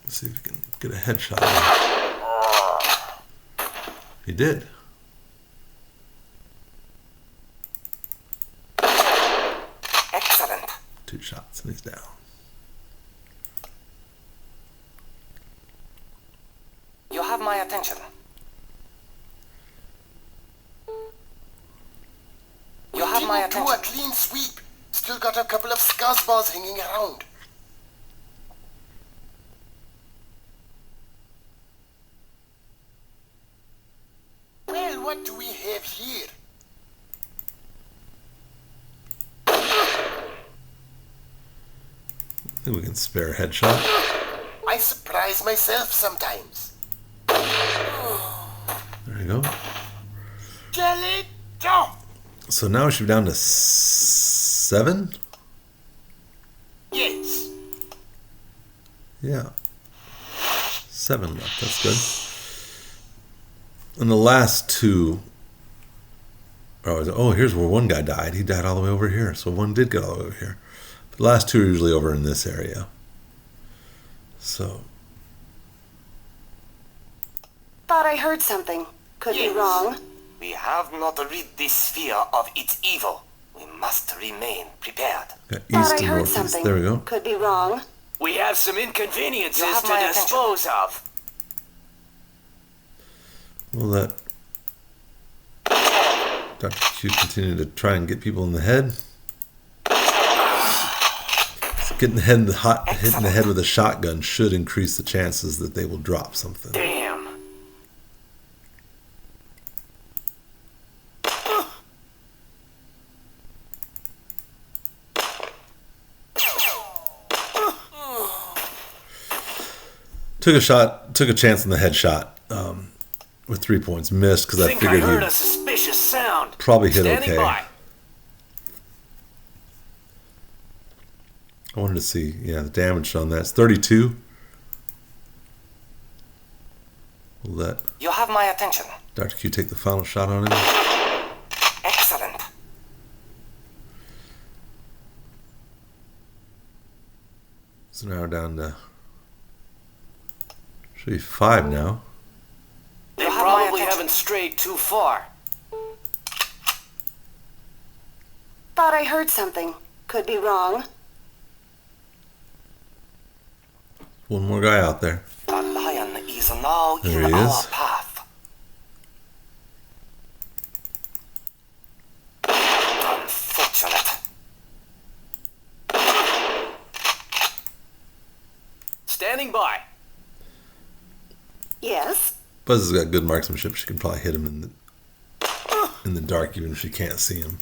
Speaker 1: Let's see if we can get a headshot. He did.
Speaker 2: Excellent.
Speaker 1: 2 shots and he's down.
Speaker 2: You have my attention. You have my
Speaker 5: Didn't do a
Speaker 2: attention.
Speaker 5: clean sweep. Still got a couple of scuzzballs hanging around. Well, what do we have here?
Speaker 1: I think we can spare a headshot.
Speaker 5: I surprise myself sometimes.
Speaker 1: There you go.
Speaker 5: Get it down!
Speaker 1: So now we should be down to 7?
Speaker 5: Yes.
Speaker 1: Yeah. 7 left. That's good. And the last 2. Oh, here's where one guy died. He died all the way over here. So one did get all the way over here. But the last 2 are usually over in this area. So
Speaker 3: Thought I heard something. Could be
Speaker 5: Yes.
Speaker 3: wrong.
Speaker 2: We have not rid this sphere of its evil. We must remain prepared.
Speaker 1: got
Speaker 3: Thought
Speaker 1: east
Speaker 3: I
Speaker 1: and
Speaker 3: heard
Speaker 1: northeast.
Speaker 3: something.
Speaker 1: There we go.
Speaker 3: Could be wrong.
Speaker 4: We have some inconveniences
Speaker 2: You have
Speaker 4: to
Speaker 2: my attention.
Speaker 4: dispose of.
Speaker 1: We'll let Dr. Q continue to try and get people in the head. Getting the head hitting the head with a shotgun should increase the chances that they will drop something.
Speaker 4: Damn.
Speaker 1: Took a chance on the headshot with 3 points. Missed because I
Speaker 4: Think I
Speaker 1: figured
Speaker 4: heard a
Speaker 1: he'd
Speaker 4: suspicious sound.
Speaker 1: probably hit
Speaker 4: Standing
Speaker 1: okay.
Speaker 4: by.
Speaker 1: I wanted to see, yeah, the damage on that. It's 32. We'll let
Speaker 2: You have my attention.
Speaker 1: Dr. Q take the final shot on him.
Speaker 2: Excellent.
Speaker 1: So now we're down to, should be 5 now.
Speaker 4: They probably haven't strayed too far.
Speaker 3: Thought I heard something. Could be wrong.
Speaker 1: One more guy out there.
Speaker 2: The lion is now
Speaker 1: There
Speaker 2: in
Speaker 1: he
Speaker 2: our
Speaker 1: is.
Speaker 2: path. Unfortunate.
Speaker 4: Standing by.
Speaker 3: Yes?
Speaker 1: Buzz has got good marksmanship. She can probably hit him in the dark, even if she can't see him.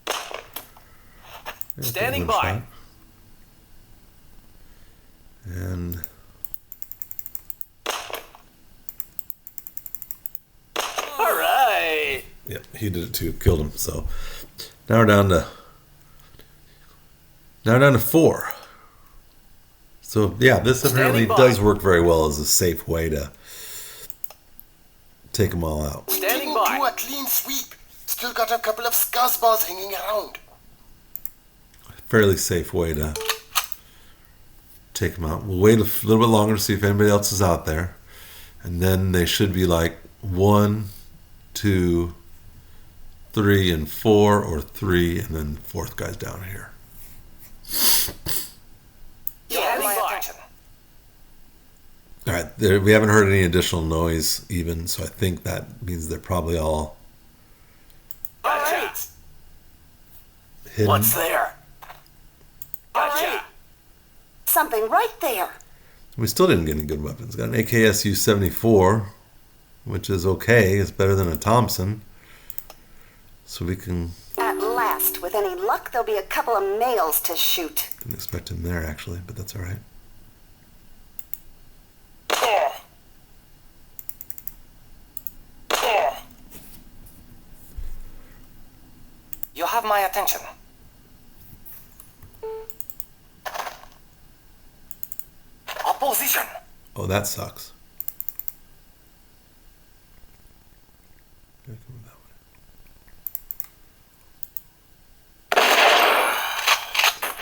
Speaker 1: Yeah,
Speaker 4: Standing
Speaker 1: one
Speaker 4: by.
Speaker 1: shot. And
Speaker 4: All right.
Speaker 1: yep, he did it too. Killed him. So now we're down to 4. So yeah, this apparently
Speaker 4: Standing by.
Speaker 1: does work very well as a safe way to take them all out.
Speaker 4: Standing
Speaker 5: Didn't do
Speaker 4: by.
Speaker 5: a clean sweep. Still got a couple of scuzzballs hanging around.
Speaker 1: Fairly safe way to take them out. We'll wait a little bit longer to see if anybody else is out there, and then they should be like 1, 2, 3, and 4, or 3, and then the 4th guy's down here.
Speaker 2: You have
Speaker 4: Standing
Speaker 2: my
Speaker 4: by.
Speaker 2: attention.
Speaker 1: All right, we haven't heard any additional noise even, so I think that means they're probably all
Speaker 4: Gotcha.
Speaker 1: hidden.
Speaker 4: What's there? Gotcha.
Speaker 3: Alright. Something right there.
Speaker 1: We still didn't get any good weapons. Got an AKSU 74, which is okay. It's better than a Thompson. So we can...
Speaker 3: At last, with any luck, there'll be a couple of males to shoot.
Speaker 1: Didn't expect him there, actually, but that's all right.
Speaker 2: You have my attention. Opposition.
Speaker 1: Oh, that sucks. Gotta come that way.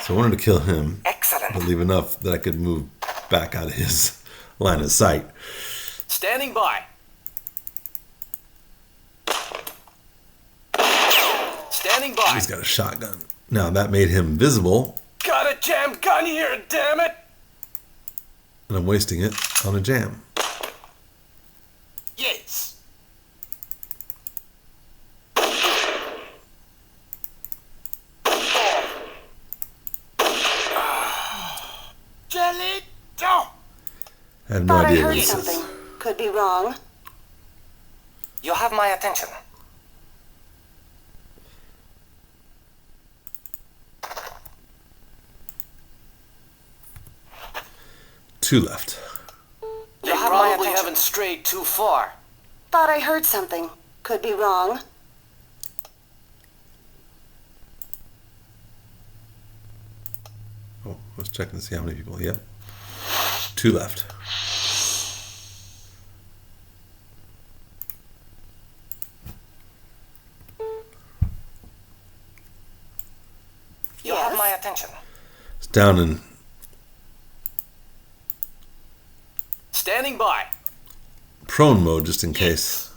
Speaker 1: So I wanted to kill him,
Speaker 2: Excellent.
Speaker 1: but leave enough that I could move back out of his line of sight.
Speaker 4: Standing by. Standing by.
Speaker 1: He's got a shotgun. Now that made him visible,
Speaker 4: Got a jammed gun here, damn it!
Speaker 1: and I'm wasting it on a jam.
Speaker 5: Yes. Jelly dough.
Speaker 1: I have no
Speaker 3: Thought I
Speaker 1: idea
Speaker 3: heard
Speaker 1: what this
Speaker 3: something.
Speaker 1: is.
Speaker 3: Could be wrong.
Speaker 2: You have my attention.
Speaker 1: Two left.
Speaker 4: They
Speaker 2: You have my
Speaker 4: probably
Speaker 2: attention.
Speaker 4: haven't strayed too far.
Speaker 3: Thought I heard something. Could be wrong.
Speaker 1: Oh, I was checking to see how many people. Yep. Two left.
Speaker 2: You have my attention.
Speaker 1: It's down in
Speaker 4: Standing by.
Speaker 1: prone mode just in case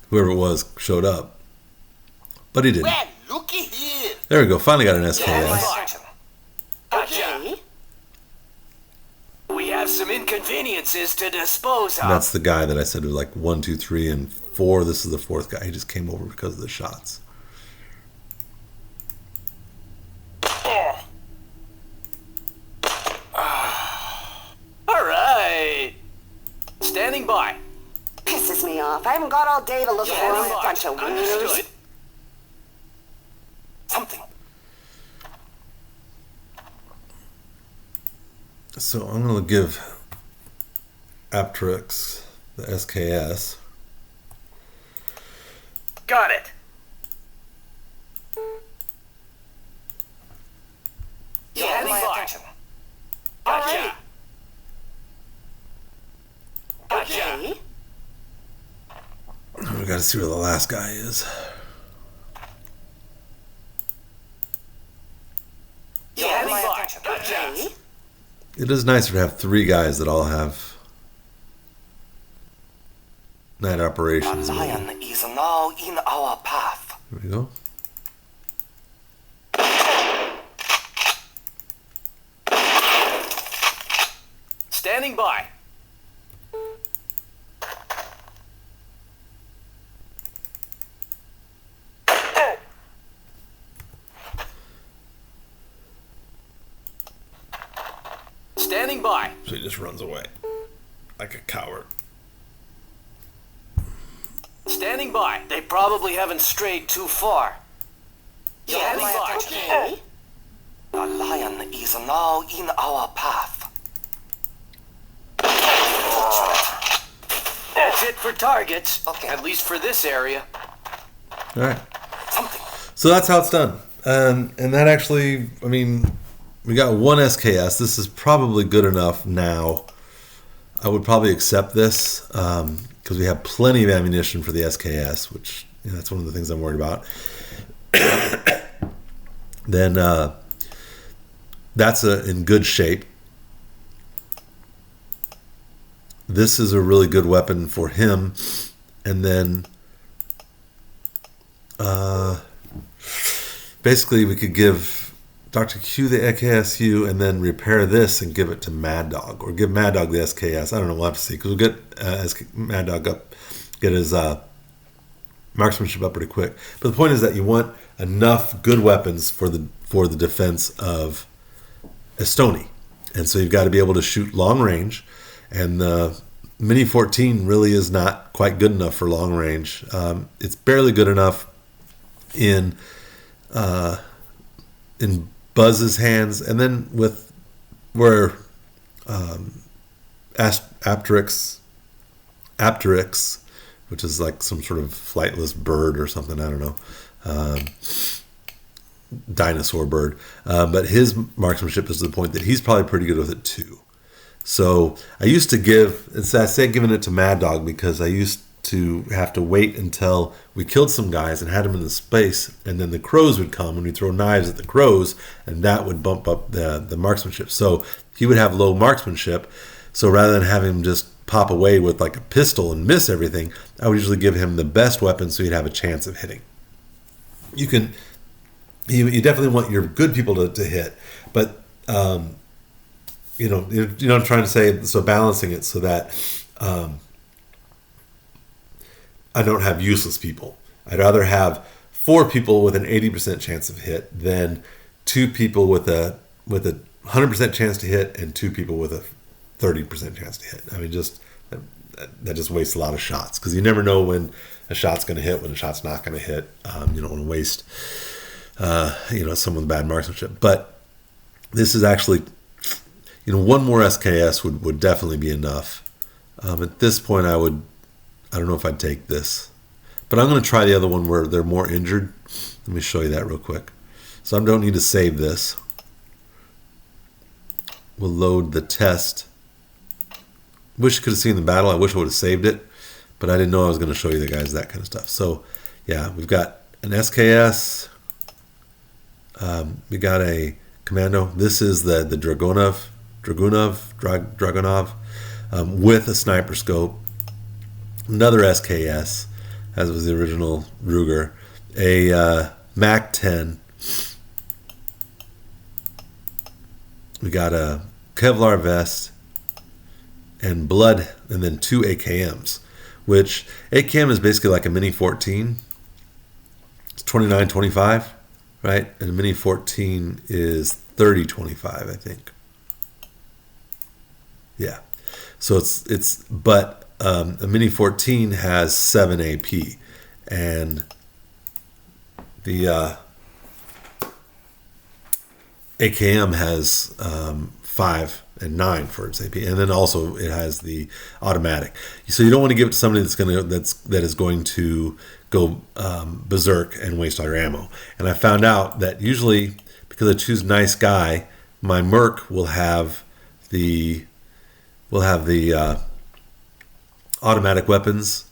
Speaker 1: whoever it was showed up. But he didn't.
Speaker 5: Well, looky here.
Speaker 1: There we go. Finally got an
Speaker 2: You have my
Speaker 1: SKS.
Speaker 2: attention.
Speaker 4: Gotcha.
Speaker 3: Okay.
Speaker 4: We have some inconveniences to dispose
Speaker 1: And
Speaker 4: of.
Speaker 1: that's the guy that I said was like 1, 2, 3, and 4. This is the 4th guy. He just came over because of the shots.
Speaker 4: All right. Standing by.
Speaker 3: Pisses me off. I haven't got all day to look for
Speaker 4: Standing
Speaker 3: them.
Speaker 4: by.
Speaker 3: Bunch of
Speaker 4: Understood.
Speaker 3: wieners.
Speaker 2: Something.
Speaker 1: So I'm going to give Aptrix the SKS.
Speaker 4: Got it.
Speaker 2: You have my attention.
Speaker 4: Gotcha. Gotcha.
Speaker 3: Okay.
Speaker 1: We got to see where the last guy is.
Speaker 2: You have my
Speaker 4: Standing by.
Speaker 2: attention.
Speaker 4: Gotcha.
Speaker 3: Okay.
Speaker 1: It is nicer to have 3 guys that all have night
Speaker 2: The
Speaker 1: operations.
Speaker 2: lion is now in our path.
Speaker 1: Here we go.
Speaker 4: Standing by. Standing by.
Speaker 1: So he just runs away like a coward.
Speaker 4: Standing by. They probably haven't strayed too far.
Speaker 2: You have
Speaker 4: Standing
Speaker 2: my
Speaker 4: by.
Speaker 2: attention.
Speaker 3: Okay.
Speaker 2: The lion is now in our path.
Speaker 4: That's it for targets.
Speaker 2: Okay.
Speaker 4: At least for this area.
Speaker 1: All right.
Speaker 2: Something.
Speaker 1: So that's how it's done. And that actually, I mean, we got 1 SKS. This is probably good enough now. I would probably accept this because we have plenty of ammunition for the SKS, which that's one of the things I'm worried about. Then that's in good shape. This is a really good weapon for him. And then basically we could give Dr. Q the AKSU and then repair this and give it to Mad Dog. Or give Mad Dog the SKS. I don't know, we'll have to see. Because we'll get Mad Dog up, get his marksmanship up pretty quick. But the point is that you want enough good weapons for the defense of Estonia. And so you've got to be able to shoot long range. And the Mini 14 really is not quite good enough for long range. It's barely good enough in Buzz's hands, and then with where Apteryx, which is like some sort of flightless bird or something, I don't know, dinosaur bird, but his marksmanship is to the point that he's probably pretty good with it too. So I used to I say giving it to Mad Dog because I used to have to wait until we killed some guys and had them in the space, and then the crows would come and we'd throw knives at the crows, and that would bump up the marksmanship. So he would have low marksmanship. So rather than have him just pop away with like a pistol and miss everything, I would usually give him the best weapon so he'd have a chance of hitting. You definitely want your good people to hit, but you know what I'm trying to say. So balancing it so that I don't have useless people. I'd rather have 4 people with an 80% chance of hit than 2 people with a 100% chance to hit and 2 people with a 30% chance to hit. I mean, that just wastes a lot of shots because you never know when a shot's going to hit, when a shot's not going to hit. You don't want to waste someone with bad marksmanship. But this is actually, 1 more SKS would definitely be enough. At this point, I don't know if I'd take this, but I'm going to try the other one where they're more injured. Let me show you that real quick. So I don't need to save this. We'll load the test. Wish you could have seen the battle. I wish I would have saved it, but I didn't know I was going to show you the guys that kind of stuff. So yeah, we've got an SKS. We got a commando. This is the Dragunov with a sniper scope. Another SKS, as was the original Ruger, a Mac 10. We got a Kevlar vest and blood, and then 2 AKMs, which AKM is basically like a Mini 14. It's 29.25, right? And a Mini 14 is 30.25, I think. Yeah. So but a Mini 14 has 7 AP, and the AKM has 5 and 9 for its AP, and then also it has the automatic. So you don't want to give it to somebody that is going to go berserk and waste all your ammo. And I found out that usually, because I choose nice guy, my merc will have the automatic weapons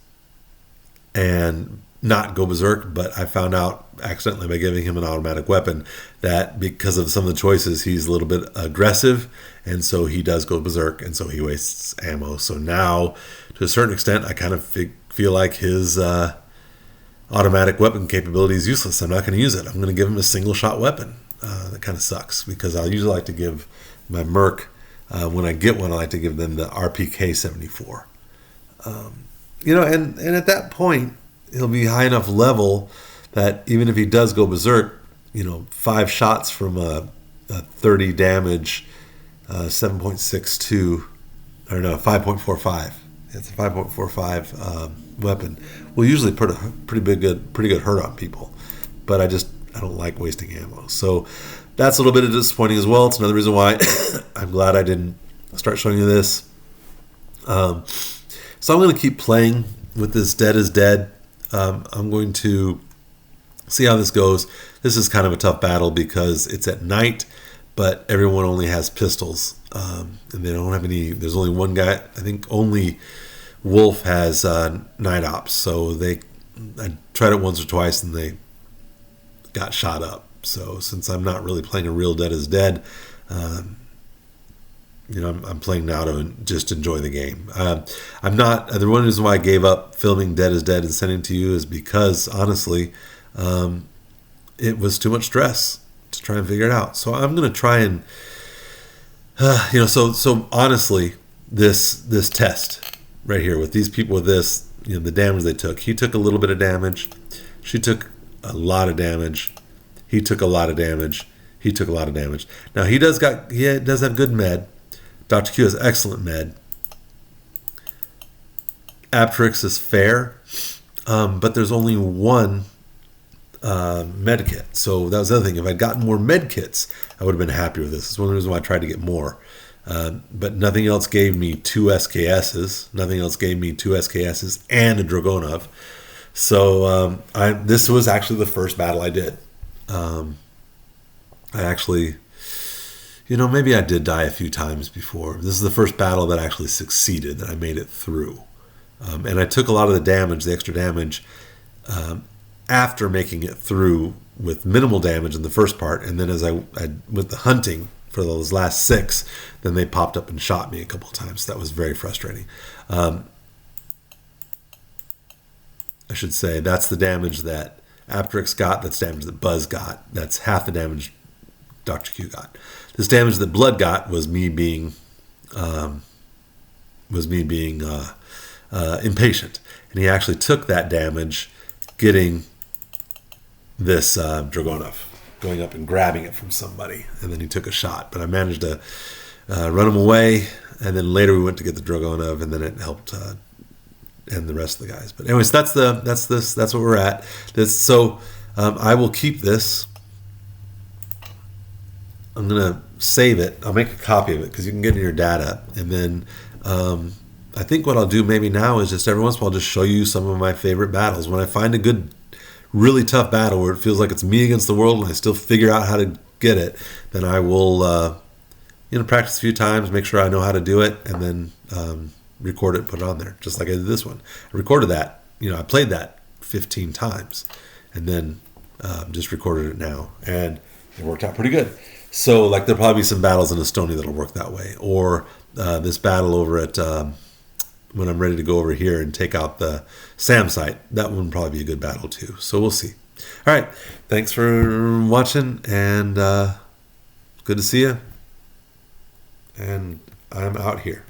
Speaker 1: and not go berserk, but I found out accidentally by giving him an automatic weapon that because of some of the choices, he's a little bit aggressive, and so he does go berserk, and so he wastes ammo. So now, to a certain extent, I kind of feel like his automatic weapon capability is useless. I'm not going to use it. I'm going to give him a single shot weapon. That kind of sucks, because I usually like to give my merc, when I get one, I like to give them the RPK 74. And at that point, he'll be high enough level that even if he does go berserk, 5 shots from a 30 damage 7.62, or no, 5.45. It's a 5.45 weapon. Will usually put a pretty good hurt on people, but I don't like wasting ammo. So that's a little bit disappointing as well. It's another reason why I'm glad I didn't start showing you this. So I'm going to keep playing with this Dead is Dead. I'm going to see how this goes. This is kind of a tough battle because it's at night, but everyone only has pistols, and they don't have any. There's only one guy. I think only Wolf has night ops. So I tried it once or twice, and they got shot up. So since I'm not really playing a real Dead is Dead, I'm playing now to just enjoy the game. I'm not. The one reason why I gave up filming Dead is Dead and sending it to you is because, honestly, it was too much stress to try and figure it out. So I'm going to try and, So honestly, this test right here with these people with this, the damage they took. He took a little bit of damage. She took a lot of damage. He took a lot of damage. He took a lot of damage. Now he does have good med. Dr. Q has excellent med. Aptrix is fair, but there's only one med kit. So that was the other thing. If I'd gotten more med kits, I would have been happy with this. It's one of the reasons why I tried to get more. But nothing else gave me 2 SKSs. Nothing else gave me 2 SKSs and a Dragonov. So this was actually the first battle I did. I actually... maybe I did die a few times before. This is the first battle that I actually succeeded, that I made it through. And I took a lot of the damage, the extra damage, after making it through with minimal damage in the first part. And then as I went the hunting for those last 6, then they popped up and shot me a couple of times. That was very frustrating. I should say that's the damage that Aptrix got. That's damage that Buzz got. That's half the damage Dr. Q got. This damage that Blood got was me being impatient, and he actually took that damage getting this Dragonov, going up and grabbing it from somebody, and then he took a shot. But I managed to run him away, and then later we went to get the Dragonov, and then it helped end the rest of the guys. But anyways, that's what we're at. I will keep this. I'm going to save it. I'll make a copy of it because you can get it in your data. And then I think what I'll do maybe now is just every once in a while just show you some of my favorite battles. When I find a good, really tough battle where it feels like it's me against the world and I still figure out how to get it, then I will practice a few times, make sure I know how to do it, and then record it, put it on there, just like I did this one. I recorded that. I played that 15 times and then just recorded it now. And it worked out pretty good. So, there'll probably be some battles in Estonia that'll work that way. Or this battle over at, when I'm ready to go over here and take out the SAM site, that one would probably be a good battle too. So we'll see. All right. Thanks for watching, and good to see you. And I'm out here.